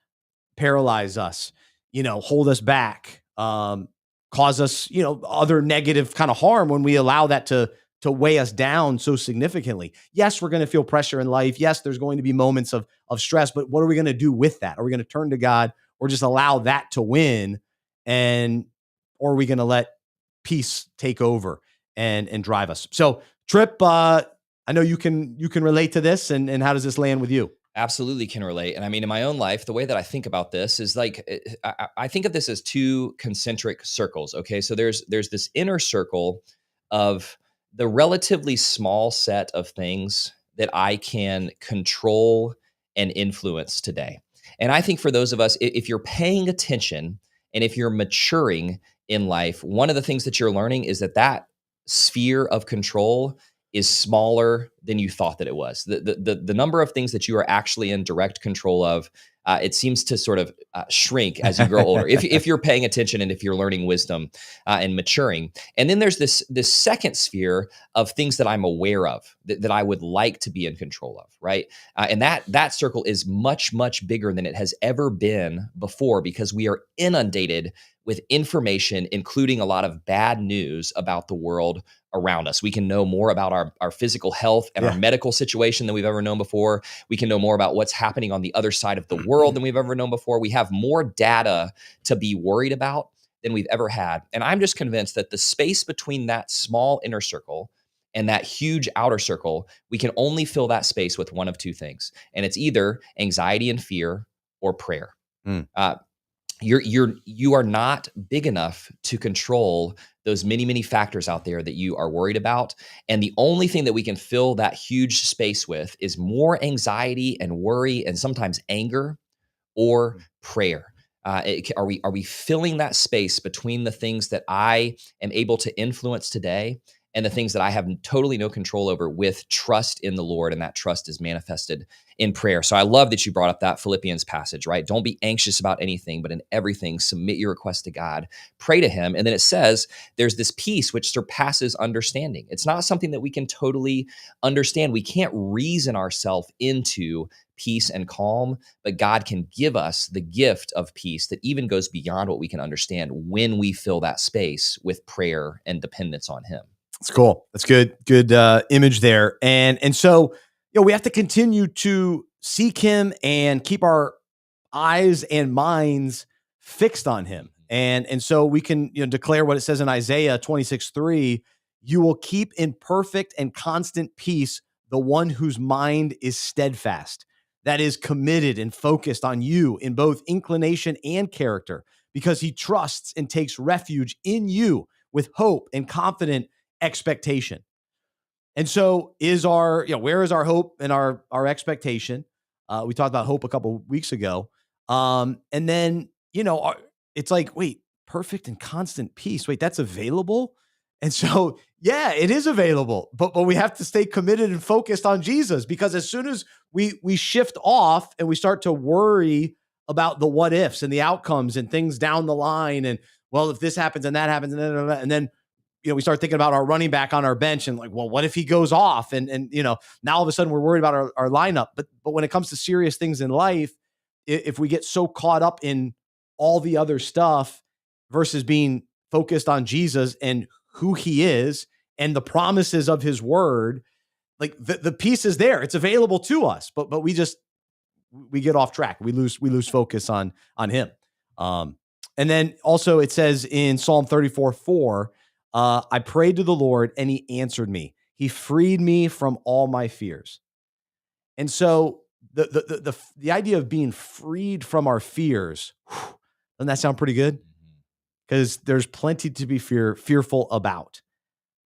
paralyze us, hold us back, cause us, other negative kind of harm when we allow that to weigh us down so significantly. Yes, we're going to feel pressure in life. Yes, there's going to be moments of stress, but what are we going to do with that? Are we going to turn to God or just allow that to win? Or are we going to let peace take over and drive us? So Tripp, I know you can relate to this, and how does this land with you? Absolutely can relate. And I mean, in my own life, the way that I think about this is like, I think of this as two concentric circles. Okay. So there's this inner circle of the relatively small set of things that I can control and influence today. And I think for those of us, if you're paying attention and if you're maturing in life, one of the things that you're learning is that sphere of control is smaller than you thought that it was. The number of things that you are actually in direct control of, it seems to sort of shrink as you grow older, if you're paying attention and if you're learning wisdom and maturing. And then there's this second sphere of things that I'm aware of that I would like to be in control of, right? And that circle is much, much bigger than it has ever been before because we are inundated with information, including a lot of bad news about the world around us. We can know more about our physical health and our medical situation than we've ever known before. We can know more about what's happening on the other side of the world than we've ever known before. We have more data to be worried about than we've ever had. And I'm just convinced that the space between that small inner circle and that huge outer circle, we can only fill that space with one of two things. And it's either anxiety and fear or prayer. You are not big enough to control those many, many factors out there that you are worried about. And the only thing that we can fill that huge space with is more anxiety and worry and sometimes anger or prayer. Are we filling that space between the things that I am able to influence today and the things that I have totally no control over with trust in the Lord, and that trust is manifested in prayer. So I love that you brought up that Philippians passage, right? Don't be anxious about anything, but in everything, submit your request to God, pray to him. And then it says there's this peace which surpasses understanding. It's not something that we can totally understand. We can't reason ourselves into peace and calm, but God can give us the gift of peace that even goes beyond what we can understand when we fill that space with prayer and dependence on him. That's cool. That's good image there. And so, we have to continue to seek him and keep our eyes and minds fixed on him. And so we can, declare what it says in Isaiah 26:3, you will keep in perfect and constant peace the one whose mind is steadfast, that is committed and focused on you in both inclination and character, because he trusts and takes refuge in you with hope and confident expectation. And so where is our hope and our expectation? We talked about hope a couple of weeks ago. And then, it's like, wait, perfect and constant peace. Wait, that's available? And so, yeah, it is available, but we have to stay committed and focused on Jesus, because as soon as we shift off and we start to worry about the what ifs and the outcomes and things down the line, and well, if this happens and that happens, and then we start thinking about our running back on our bench and like, well, what if he goes off? And now all of a sudden we're worried about our lineup. But when it comes to serious things in life, if we get so caught up in all the other stuff versus being focused on Jesus and who he is and the promises of his word, like the piece is there. It's available to us, but we get off track. We lose focus on him. And then also it says in Psalm 34:4, I prayed to the Lord and he answered me. He freed me from all my fears. And so the idea of being freed from our fears, doesn't that sound pretty good? Because there's plenty to be fearful about.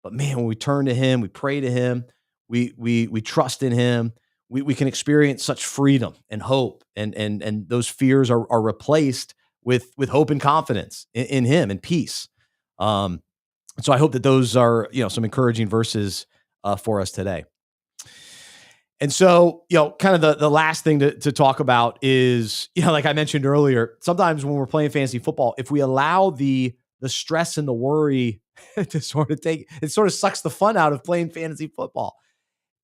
But man, when we turn to him, we pray to him, we trust in him, we can experience such freedom and hope, and those fears are replaced with hope and confidence in him and peace. So I hope that those are, some encouraging verses for us today. And so, kind of the last thing to talk about is, like I mentioned earlier, sometimes when we're playing fantasy football, if we allow the stress and the worry to sort of sucks the fun out of playing fantasy football.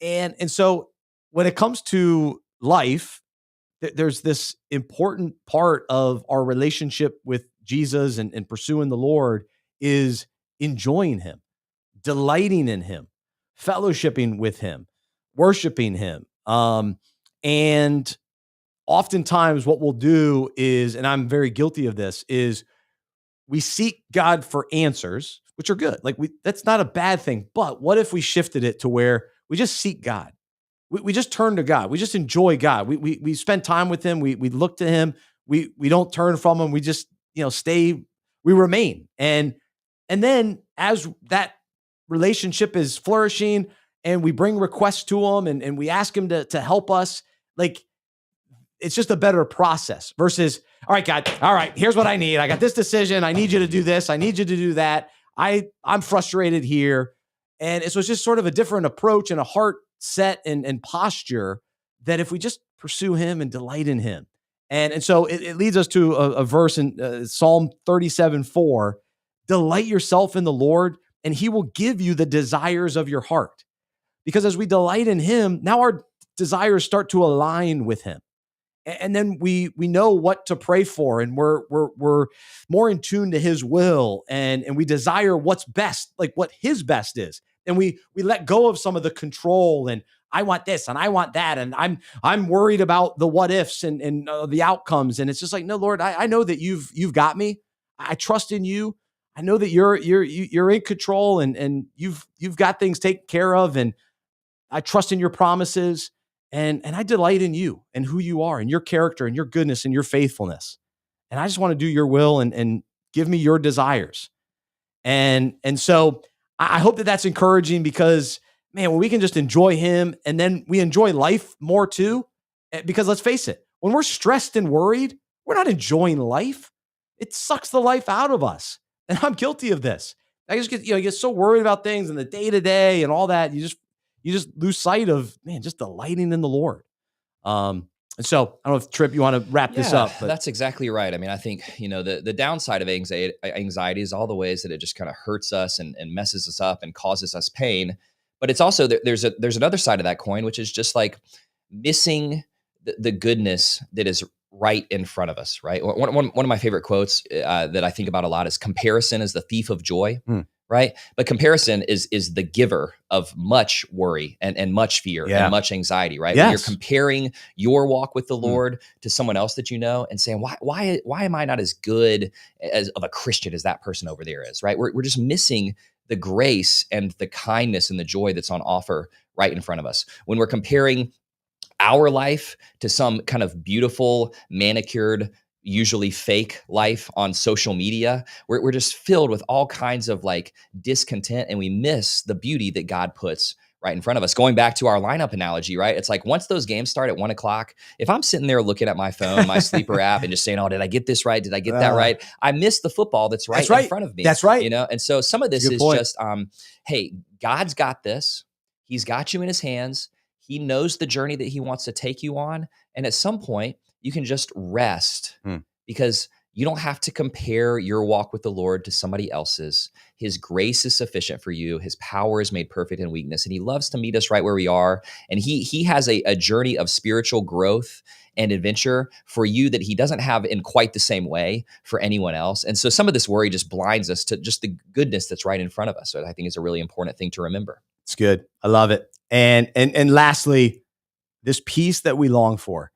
And so when it comes to life, there's this important part of our relationship with Jesus and pursuing the Lord is enjoying him, delighting in him, fellowshipping with him, worshiping him. And oftentimes what we'll do is, and I'm very guilty of this, is we seek God for answers, which are good. Like that's not a bad thing. But what if we shifted it to where we just seek God? We just turn to God. We just enjoy God. We spend time with him. We look to him. We don't turn from him. We just, stay, we remain. And then as that relationship is flourishing and we bring requests to him and we ask him to help us, like it's just a better process versus, all right, God, all right, here's what I need. I got this decision. I need you to do this. I need you to do that. I'm frustrated here. And so it's just sort of a different approach and a heart set and posture that if we just pursue him and delight in him. And so it leads us to a verse in Psalm 37:4, delight yourself in the Lord and he will give you the desires of your heart. Because as we delight in him, now our desires start to align with him. And then we know what to pray for, and we're more in tune to his will, and we desire what's best, like what his best is. And we let go of some of the control and I want this and I want that. And I'm worried about the what ifs and the outcomes. And it's just like, no, Lord, I know that you've got me. I trust in you. I know that you're in control and you've got things taken care of. And I trust in your promises and I delight in you and who you are and your character and your goodness and your faithfulness. And I just want to do your will and give me your desires. And so I hope that that's encouraging because, man, when we can just enjoy him and then we enjoy life more too, because let's face it, when we're stressed and worried, we're not enjoying life. It sucks the life out of us. And I'm guilty of this. I just get, you get so worried about things and the day to day and all that. You just lose sight of, man, just delighting in the Lord. And so I don't know if Tripp, you want to wrap this up. But. That's exactly right. I mean, I think, the downside of anxiety is all the ways that it just kind of hurts us and messes us up and causes us pain. But it's also, there's another side of that coin, which is just like missing the goodness that is right in front of us, right? One of my favorite quotes that I think about a lot is comparison is the thief of joy. right? But comparison is the giver of much worry and much fear and much anxiety, right? When you're comparing your walk with the Lord to someone else that you know and saying, why am I not as good as of a Christian as that person over there is, right? We're just missing the grace and the kindness and the joy that's on offer right in front of us. When we're comparing our life to some kind of beautiful, manicured, usually fake life on social media, we're just filled with all kinds of like discontent, and we miss the beauty that God puts right in front of us. Going back to our lineup analogy, right? It's like once those games start at 1:00, if I'm sitting there looking at my phone, my sleeper app, and just saying, "Oh, did I get this right? Did I get that right?" I miss the football that's right in front of me. That's right. You know, and so some of this is just, hey, God's got this. He's got you in his hands. He knows the journey that he wants to take you on, and at some point, you can just rest because you don't have to compare your walk with the Lord to somebody else's. His grace is sufficient for you. His power is made perfect in weakness, and he loves to meet us right where we are. And he has a journey of spiritual growth and adventure for you that he doesn't have in quite the same way for anyone else. And so some of this worry just blinds us to just the goodness that's right in front of us. So I think is a really important thing to remember. It's good. I love it. And lastly, this peace that we long for,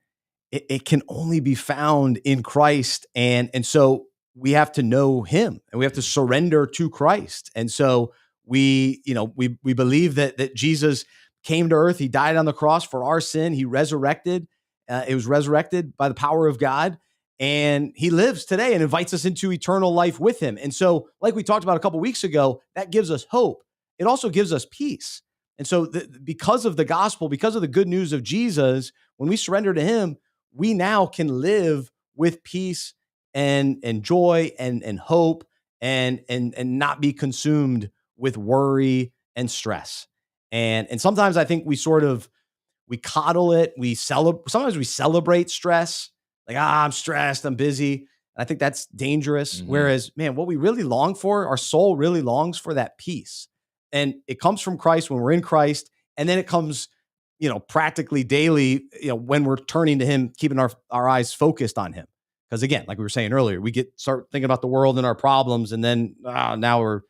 it can only be found in Christ. And so we have to know him and we have to surrender to Christ. And so we believe that Jesus came to earth. He died on the cross for our sin. He resurrected. It was resurrected by the power of God. And he lives today and invites us into eternal life with him. And so like we talked about a couple of weeks ago, that gives us hope. It also gives us peace. And so because of the gospel, because of the good news of Jesus, when we surrender to him, we now can live with peace and joy and hope and not be consumed with worry and stress. And sometimes I think we coddle it. Sometimes we celebrate stress. Like, I'm stressed, I'm busy. And I think that's dangerous. Mm-hmm. Whereas, man, what we really long for, our soul really longs for that peace. And it comes from Christ when we're in Christ. And then it comes, practically daily, when we're turning to him, keeping our eyes focused on him. Because again, like we were saying earlier, we start thinking about the world and our problems. And then now we're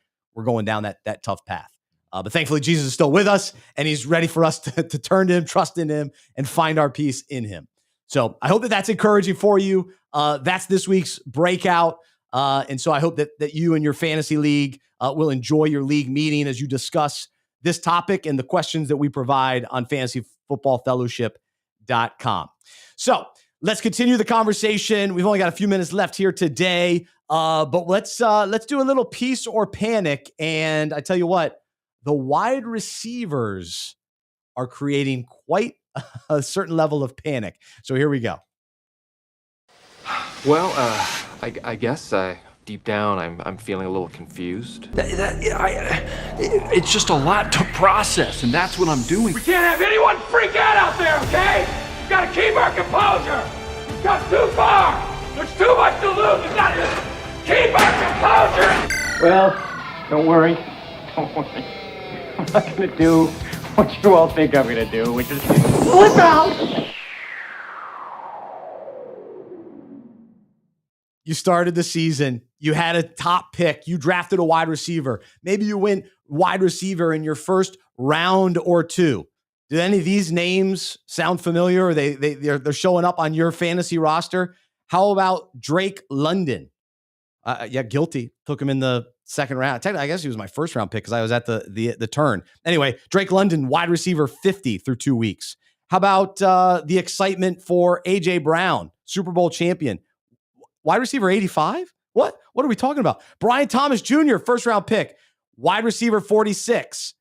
going down that tough path. But thankfully, Jesus is still with us and he's ready for us to turn to him, trust in him, and find our peace in him. So I hope that's encouraging for you. That's this week's breakout. And so I hope that you and your fantasy league will enjoy your league meeting as you discuss this topic and the questions that we provide on fantasyfootballfellowship.com. So let's continue the conversation. We've only got a few minutes left here today, but let's do a little peace or panic. And I tell you what, the wide receivers are creating quite a certain level of panic. So here we go. Well, I guess deep down I'm feeling a little confused. It's just a lot to process, and that's what I'm doing. We can't have anyone freak out there, okay? We've got to keep our composure. We've got too far. There's too much to lose. We've got to keep our composure. Well, don't worry. I'm not going to do what you all think I'm going to do, which is flip out. You started the season. You had a top pick. You drafted a wide receiver. Maybe you went wide receiver in your first round or two. Do any of these names sound familiar? Or they're showing up on your fantasy roster? How about Drake London? Guilty. Took him in the second round. Technically, I guess he was my first round pick because I was at the turn. Anyway, Drake London, wide receiver 50 through 2 weeks. How about the excitement for A.J. Brown, Super Bowl champion? Wide receiver 85? What are we talking about? Brian Thomas Jr., first round pick, wide receiver 46.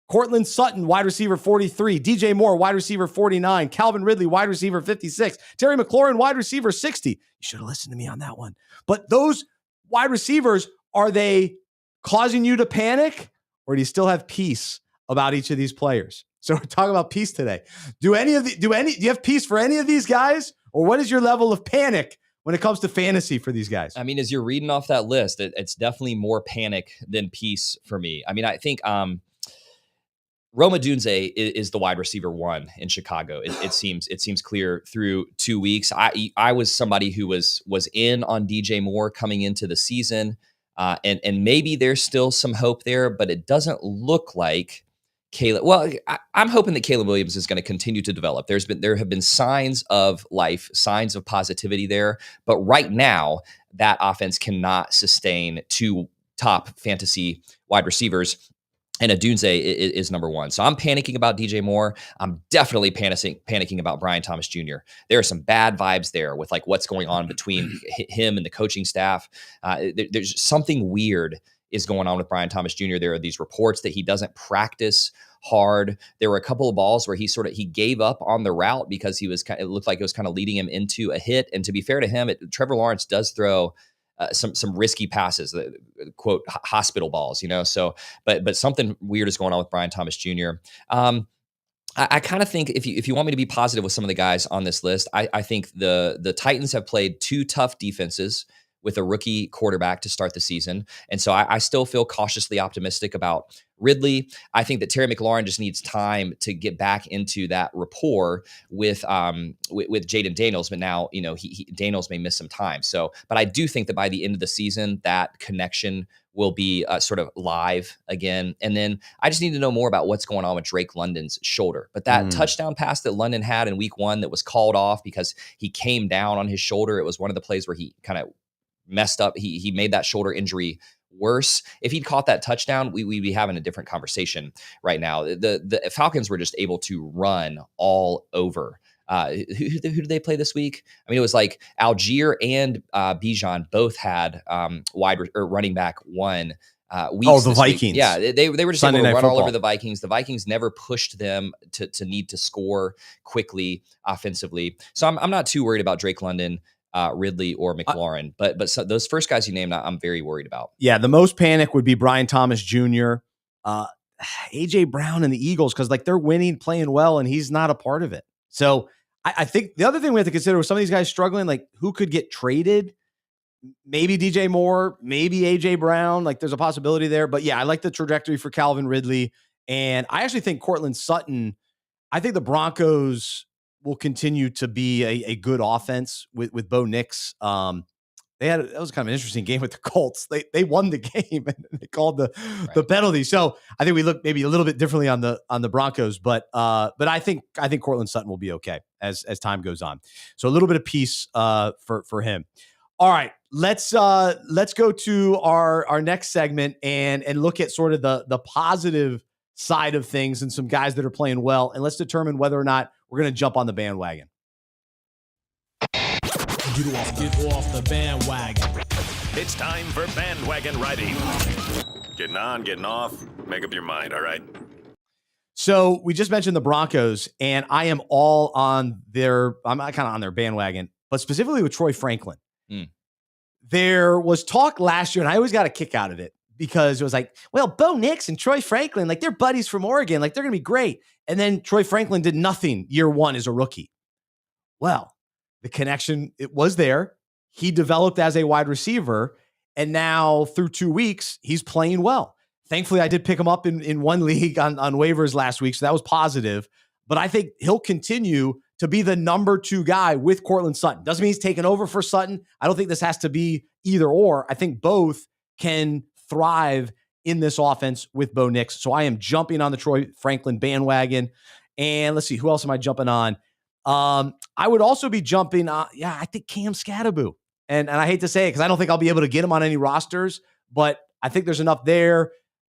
Cortland Sutton, wide receiver 43. DJ Moore, wide receiver 49. Calvin Ridley, wide receiver 56. Terry McLaurin, wide receiver 60. You should have listened to me on that one. But those wide receivers, are they causing you to panic, or do you still have peace about each of these players? So we're talking about peace today. Do you have peace for any of these guys, or what is your level of panic when it comes to fantasy for these guys? I mean, as you're reading off that list, it's definitely more panic than peace for me. I mean, I think Roma Dunze is the wide receiver 1 in Chicago. It seems clear through 2 weeks. I was somebody who was in on DJ Moore coming into the season. And maybe there's still some hope there, but it doesn't look like Caleb. Well, I'm hoping that Caleb Williams is going to continue to develop. There have been signs of life, signs of positivity there, but right now that offense cannot sustain two top fantasy wide receivers. And Odunze is number one. So I'm panicking about DJ Moore. I'm definitely panicking about Brian Thomas Jr. There are some bad vibes there with like what's going on between him and the coaching staff. There's something weird is going on with Brian Thomas Jr. There are these reports that he doesn't practice hard. There were a couple of balls where he gave up on the route because it looked like it was kind of leading him into a hit. And to be fair to him, Trevor Lawrence does throw some risky passes, quote hospital balls, So, but something weird is going on with Brian Thomas Jr. I kind of think if you want me to be positive with some of the guys on this list, I think the Titans have played two tough defenses with a rookie quarterback to start the season. And so I still feel cautiously optimistic about Ridley. I think that Terry McLaurin just needs time to get back into that rapport with Jaden Daniels. But now, Daniels may miss some time. So, but I do think that by the end of the season, that connection will be sort of live again. And then I just need to know more about what's going on with Drake London's shoulder. But that touchdown pass that London had in week 1 that was called off because he came down on his shoulder. It was one of the plays where he kind of messed up. He made that shoulder injury worse. If he'd caught that touchdown, we'd be having a different conversation right now. The Falcons were just able to run all over. Who did they play this week? I mean, it was like Algier and Bijan both had running back one weeks. The Vikings. Week. Yeah, they were just Sunday able to run football. all over the Vikings. The Vikings never pushed them to need to score quickly offensively. So I'm not too worried about Drake London, Ridley, or McLaurin, but so those first guys you named, I'm very worried about. Yeah, the most panic would be Brian Thomas Jr., AJ Brown, and the Eagles because like they're winning, playing well, and he's not a part of it. So I think the other thing we have to consider with some of these guys struggling, like who could get traded. Maybe DJ Moore, maybe AJ Brown. Like there's a possibility there. But yeah, I like the trajectory for Calvin Ridley, and I actually think Cortland Sutton. I think the Broncos will continue to be a good offense with Bo Nix. That was kind of an interesting game with the Colts. They won the game and they called the penalty. So I think we look maybe a little bit differently on the Broncos, but I think Cortland Sutton will be okay as time goes on. So a little bit of peace for him. All right, let's go to our next segment and look at sort of the positive side of things and some guys that are playing well, and let's determine whether or not we're going to jump on the bandwagon. Get off the bandwagon. It's time for Bandwagon Riding. Getting on, getting off. Make up your mind, all right? So we just mentioned the Broncos, and I am all on I'm kind of on their bandwagon, but specifically with Troy Franklin. There was talk last year, and I always got a kick out of it because it was like, well, Bo Nix and Troy Franklin, like they're buddies from Oregon, like they're going to be great. And then Troy Franklin did nothing year 1 as a rookie. Well, the connection, it was there. He developed as a wide receiver, and now through 2 weeks, he's playing well. Thankfully, I did pick him up in one league on waivers last week, so that was positive. But I think he'll continue to be the number 2 guy with Cortland Sutton. Doesn't mean he's taking over for Sutton. I don't think this has to be either or. I think both can thrive in this offense with Bo Nix. So I am jumping on the Troy Franklin bandwagon. And let's see, who else am I jumping on? I would also be jumping on, I think Cam Scatterbo. And I hate to say it because I don't think I'll be able to get him on any rosters, but I think there's enough there.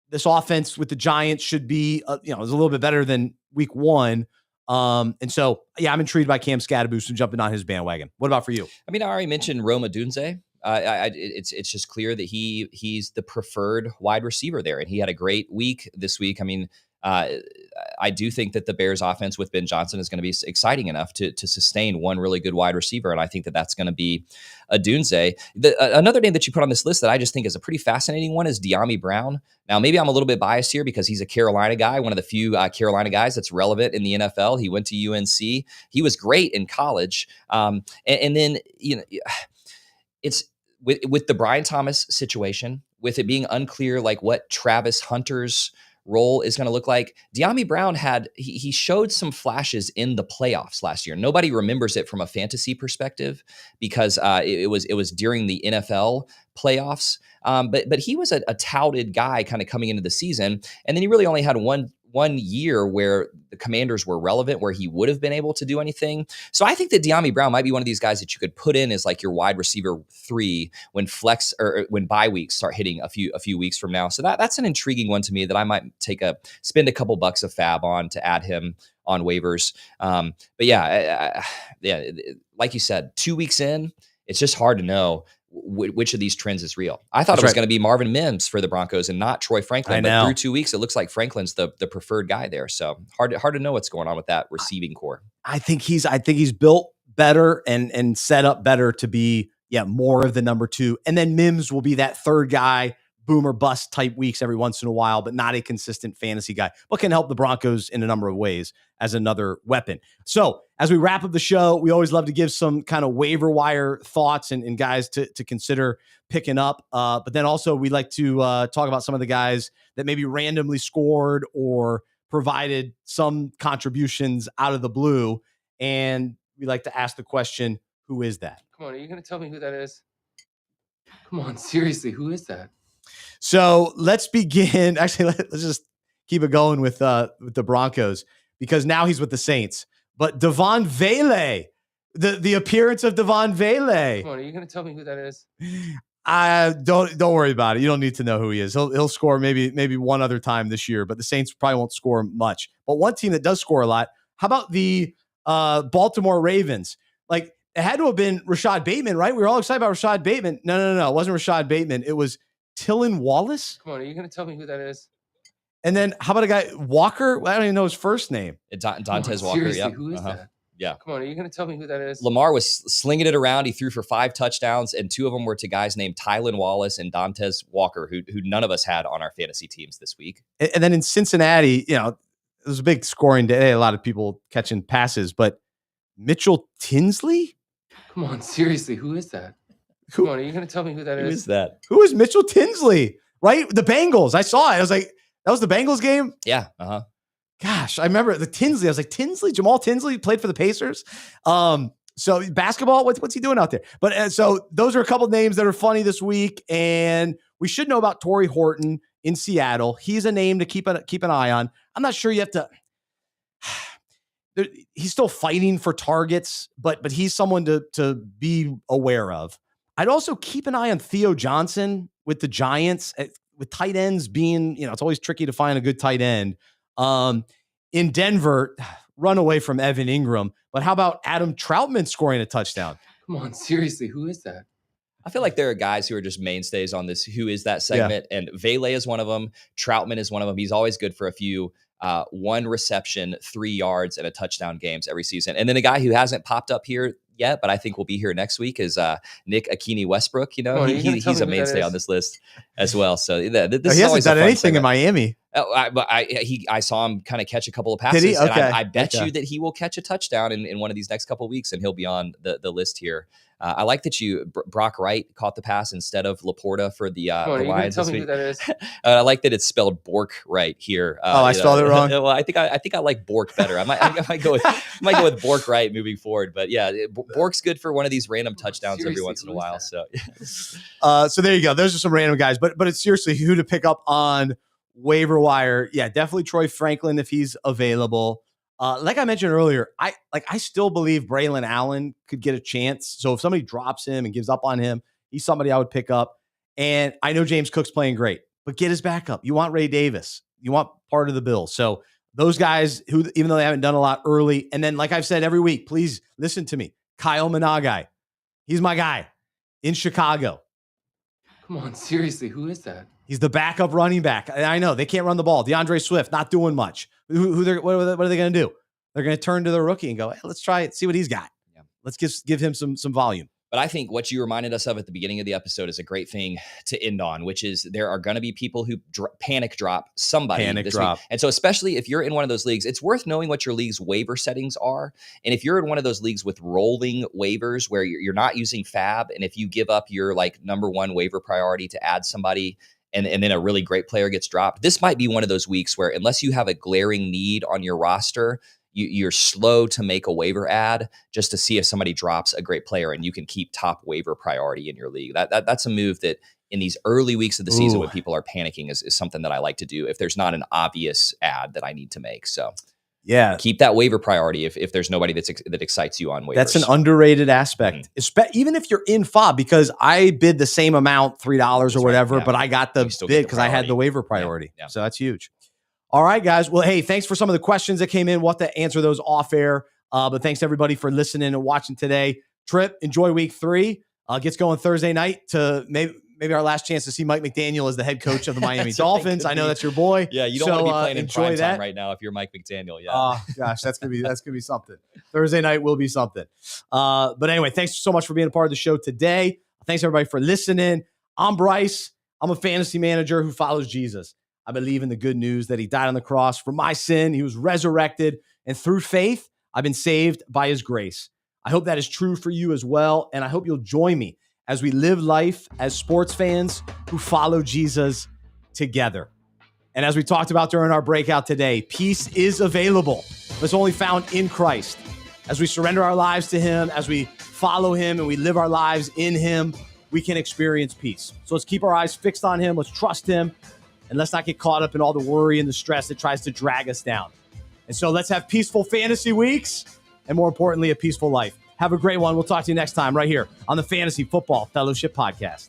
This offense with the Giants should be, is a little bit better than week 1. And so, I'm intrigued by Cam Scatterbo, so jumping on his bandwagon. What about for you? I mean, I already mentioned Rome Odunze. It's just clear that he's the preferred wide receiver there, and he had a great week this week. I mean, I do think that the Bears offense with Ben Johnson is going to be exciting enough to sustain one really good wide receiver. And I think that that's going to be Odunze. Another name that you put on this list that I just think is a pretty fascinating one is De'Ami Brown. Now, maybe I'm a little bit biased here because he's a Carolina guy, one of the few Carolina guys that's relevant in the NFL. He went to UNC. He was great in college. And then, it's with the Brian Thomas situation, with it being unclear, like what Travis Hunter's role is going to look like. De'Ami Brown he showed some flashes in the playoffs last year. Nobody remembers it from a fantasy perspective because it was during the NFL playoffs. But he was a touted guy kind of coming into the season, and then he really only had one year where the Commanders were relevant, where he would have been able to do anything. So I think that De'Ami Brown might be one of these guys that you could put in as like your wide receiver 3 when flex or when bye weeks start hitting a few weeks from now. So that's an intriguing one to me that I might spend a couple bucks of fab on to add him on waivers. But yeah, like you said, 2 weeks in, it's just hard to know which of these trends is real. I thought it was going to be Marvin Mims for the Broncos and not Troy Franklin. But through 2 weeks, it looks like Franklin's the preferred guy there. So hard to know what's going on with that receiving core. I think he's built better and set up better to be more of the number 2. And then Mims will be that third guy, boom or bust type weeks every once in a while, but not a consistent fantasy guy, but can help the Broncos in a number of ways as another weapon. So as we wrap up the show, we always love to give some kind of waiver wire thoughts and guys to consider picking up. But then also we like to talk about some of the guys that maybe randomly scored or provided some contributions out of the blue. And we like to ask the question, who is that? Come on, are you going to tell me who that is? Come on, seriously, who is that? So let's begin. Actually, let's just keep it going with the Broncos, because now he's with the Saints. But Devon Vele, the appearance of Devon Vele. Come on, are you going to tell me who that is? Don't worry about it. You don't need to know who he is. He'll score maybe one other time this year, but the Saints probably won't score much. But one team that does score a lot. How about the Baltimore Ravens? Like, it had to have been Rashad Bateman, right? We were all excited about Rashad Bateman. No. It wasn't Rashad Bateman. It was Tylan Wallace. Come on, are you going to tell me who that is? And then how about a guy, Walker? I don't even know his first name. Dantez Walker. Seriously, Yeah. who is that? Yeah. Come on, are you going to tell me who that is? Lamar was slinging it around. He threw for 5 touchdowns, and 2 of them were to guys named Tylan Wallace and Dantez Walker, who none of us had on our fantasy teams this week. And then in Cincinnati, it was a big scoring day. A lot of people catching passes, but Mitchell Tinsley? Come on, seriously, who is that? Come on, are you going to tell me who that is? Who is that? Who is Mitchell Tinsley? Right? The Bengals. I saw it. I was like, that was the Bengals game? Yeah. Gosh, I remember the Tinsley. I was like, Tinsley? Jamal Tinsley played for the Pacers? So basketball, what's he doing out there? But so those are a couple of names that are funny this week. And we should know about Torrey Horton in Seattle. He's a name to keep an eye on. I'm not sure you have to... He's still fighting for targets, but he's someone to be aware of. I'd also keep an eye on Theo Johnson with the Giants, with tight ends being, it's always tricky to find a good tight end. In Denver, run away from Evan Ingram. But how about Adam Troutman scoring a touchdown? Come on, seriously, who is that? I feel like there are guys who are just mainstays on this who is that segment, and Vele is one of them. Troutman is one of them. He's always good for a few 1 reception, 3 yards, and a touchdown games every season. And then a guy who hasn't popped up here yet, but I think will be here next week is Nick Akini Westbrook. He's a mainstay on this list as well. So he hasn't done anything in Miami. I saw him kind of catch a couple of passes. Did he? Okay. And I bet you that he will catch a touchdown in one of these next couple of weeks, and he'll be on the list here. I like that Brock Wright caught the pass instead of Laporta for the Lions this week. That is? I like that it's spelled Bork right here. I spelled it wrong. Well, I think I like Bork better. I might go with Bork Wright moving forward. But yeah, Bork's good for one of these random touchdowns every once in a while. So there you go. Those are some random guys, but it's seriously who to pick up on waiver wire. Yeah, definitely Troy Franklin if he's available. Like I mentioned earlier, I still believe Braylon Allen could get a chance. So if somebody drops him and gives up on him, he's somebody I would pick up. And I know James Cook's playing great, but get his backup. You want Ray Davis. You want part of the bill. So those guys who, even though they haven't done a lot early, and then like I've said every week, please listen to me. Kyle Managai. He's my guy in Chicago. Come on, seriously, who is that? He's the backup running back. I know they can't run the ball. DeAndre Swift not doing much. What are they going to do? They're going to turn to the rookie and go, hey, let's try it, see what he's got. Yeah. Let's give him some volume. But I think what you reminded us of at the beginning of the episode is a great thing to end on, which is there are going to be people who panic drop somebody this week. And so especially if you're in one of those leagues, it's worth knowing what your league's waiver settings are. And if you're in one of those leagues with rolling waivers where you're not using fab, and if you give up your like number 1 waiver priority to add somebody and then a really great player gets dropped. This might be one of those weeks where unless you have a glaring need on your roster, you're slow to make a waiver ad just to see if somebody drops a great player and you can keep top waiver priority in your league. That's a move that in these early weeks of the season when people are panicking is something that I like to do if there's not an obvious ad that I need to make. So yeah, keep that waiver priority if there's nobody that excites you on waivers. That's an underrated aspect, even if you're in FOB, because I bid the same amount, $3 or whatever, but I got the bid because I had the waiver priority. Yeah. So that's huge. All right, guys. Well, hey, thanks for some of the questions that came in. We'll have to answer those off air. But thanks everybody for listening and watching today. Trip, enjoy week 3. Gets going Thursday night to maybe our last chance to see Mike McDaniel as the head coach of the Miami Dolphins. I know that's your boy. Yeah, you don't want to be playing in prime time right now if you're Mike McDaniel. Yeah. Oh gosh, that's gonna be something. Thursday night will be something. But anyway, thanks so much for being a part of the show today. Thanks everybody for listening. I'm Bryce. I'm a fantasy manager who follows Jesus. I believe in the good news that he died on the cross for my sin. He was resurrected, and through faith, I've been saved by his grace. I hope that is true for you as well, and I hope you'll join me as we live life as sports fans who follow Jesus together. And as we talked about during our breakout today, peace is available. It's only found in Christ. As we surrender our lives to him, as we follow him and we live our lives in him, we can experience peace. So let's keep our eyes fixed on him. Let's trust him. And let's not get caught up in all the worry and the stress that tries to drag us down. And so let's have peaceful fantasy weeks and, more importantly, a peaceful life. Have a great one. We'll talk to you next time right here on the Fantasy Football Fellowship Podcast.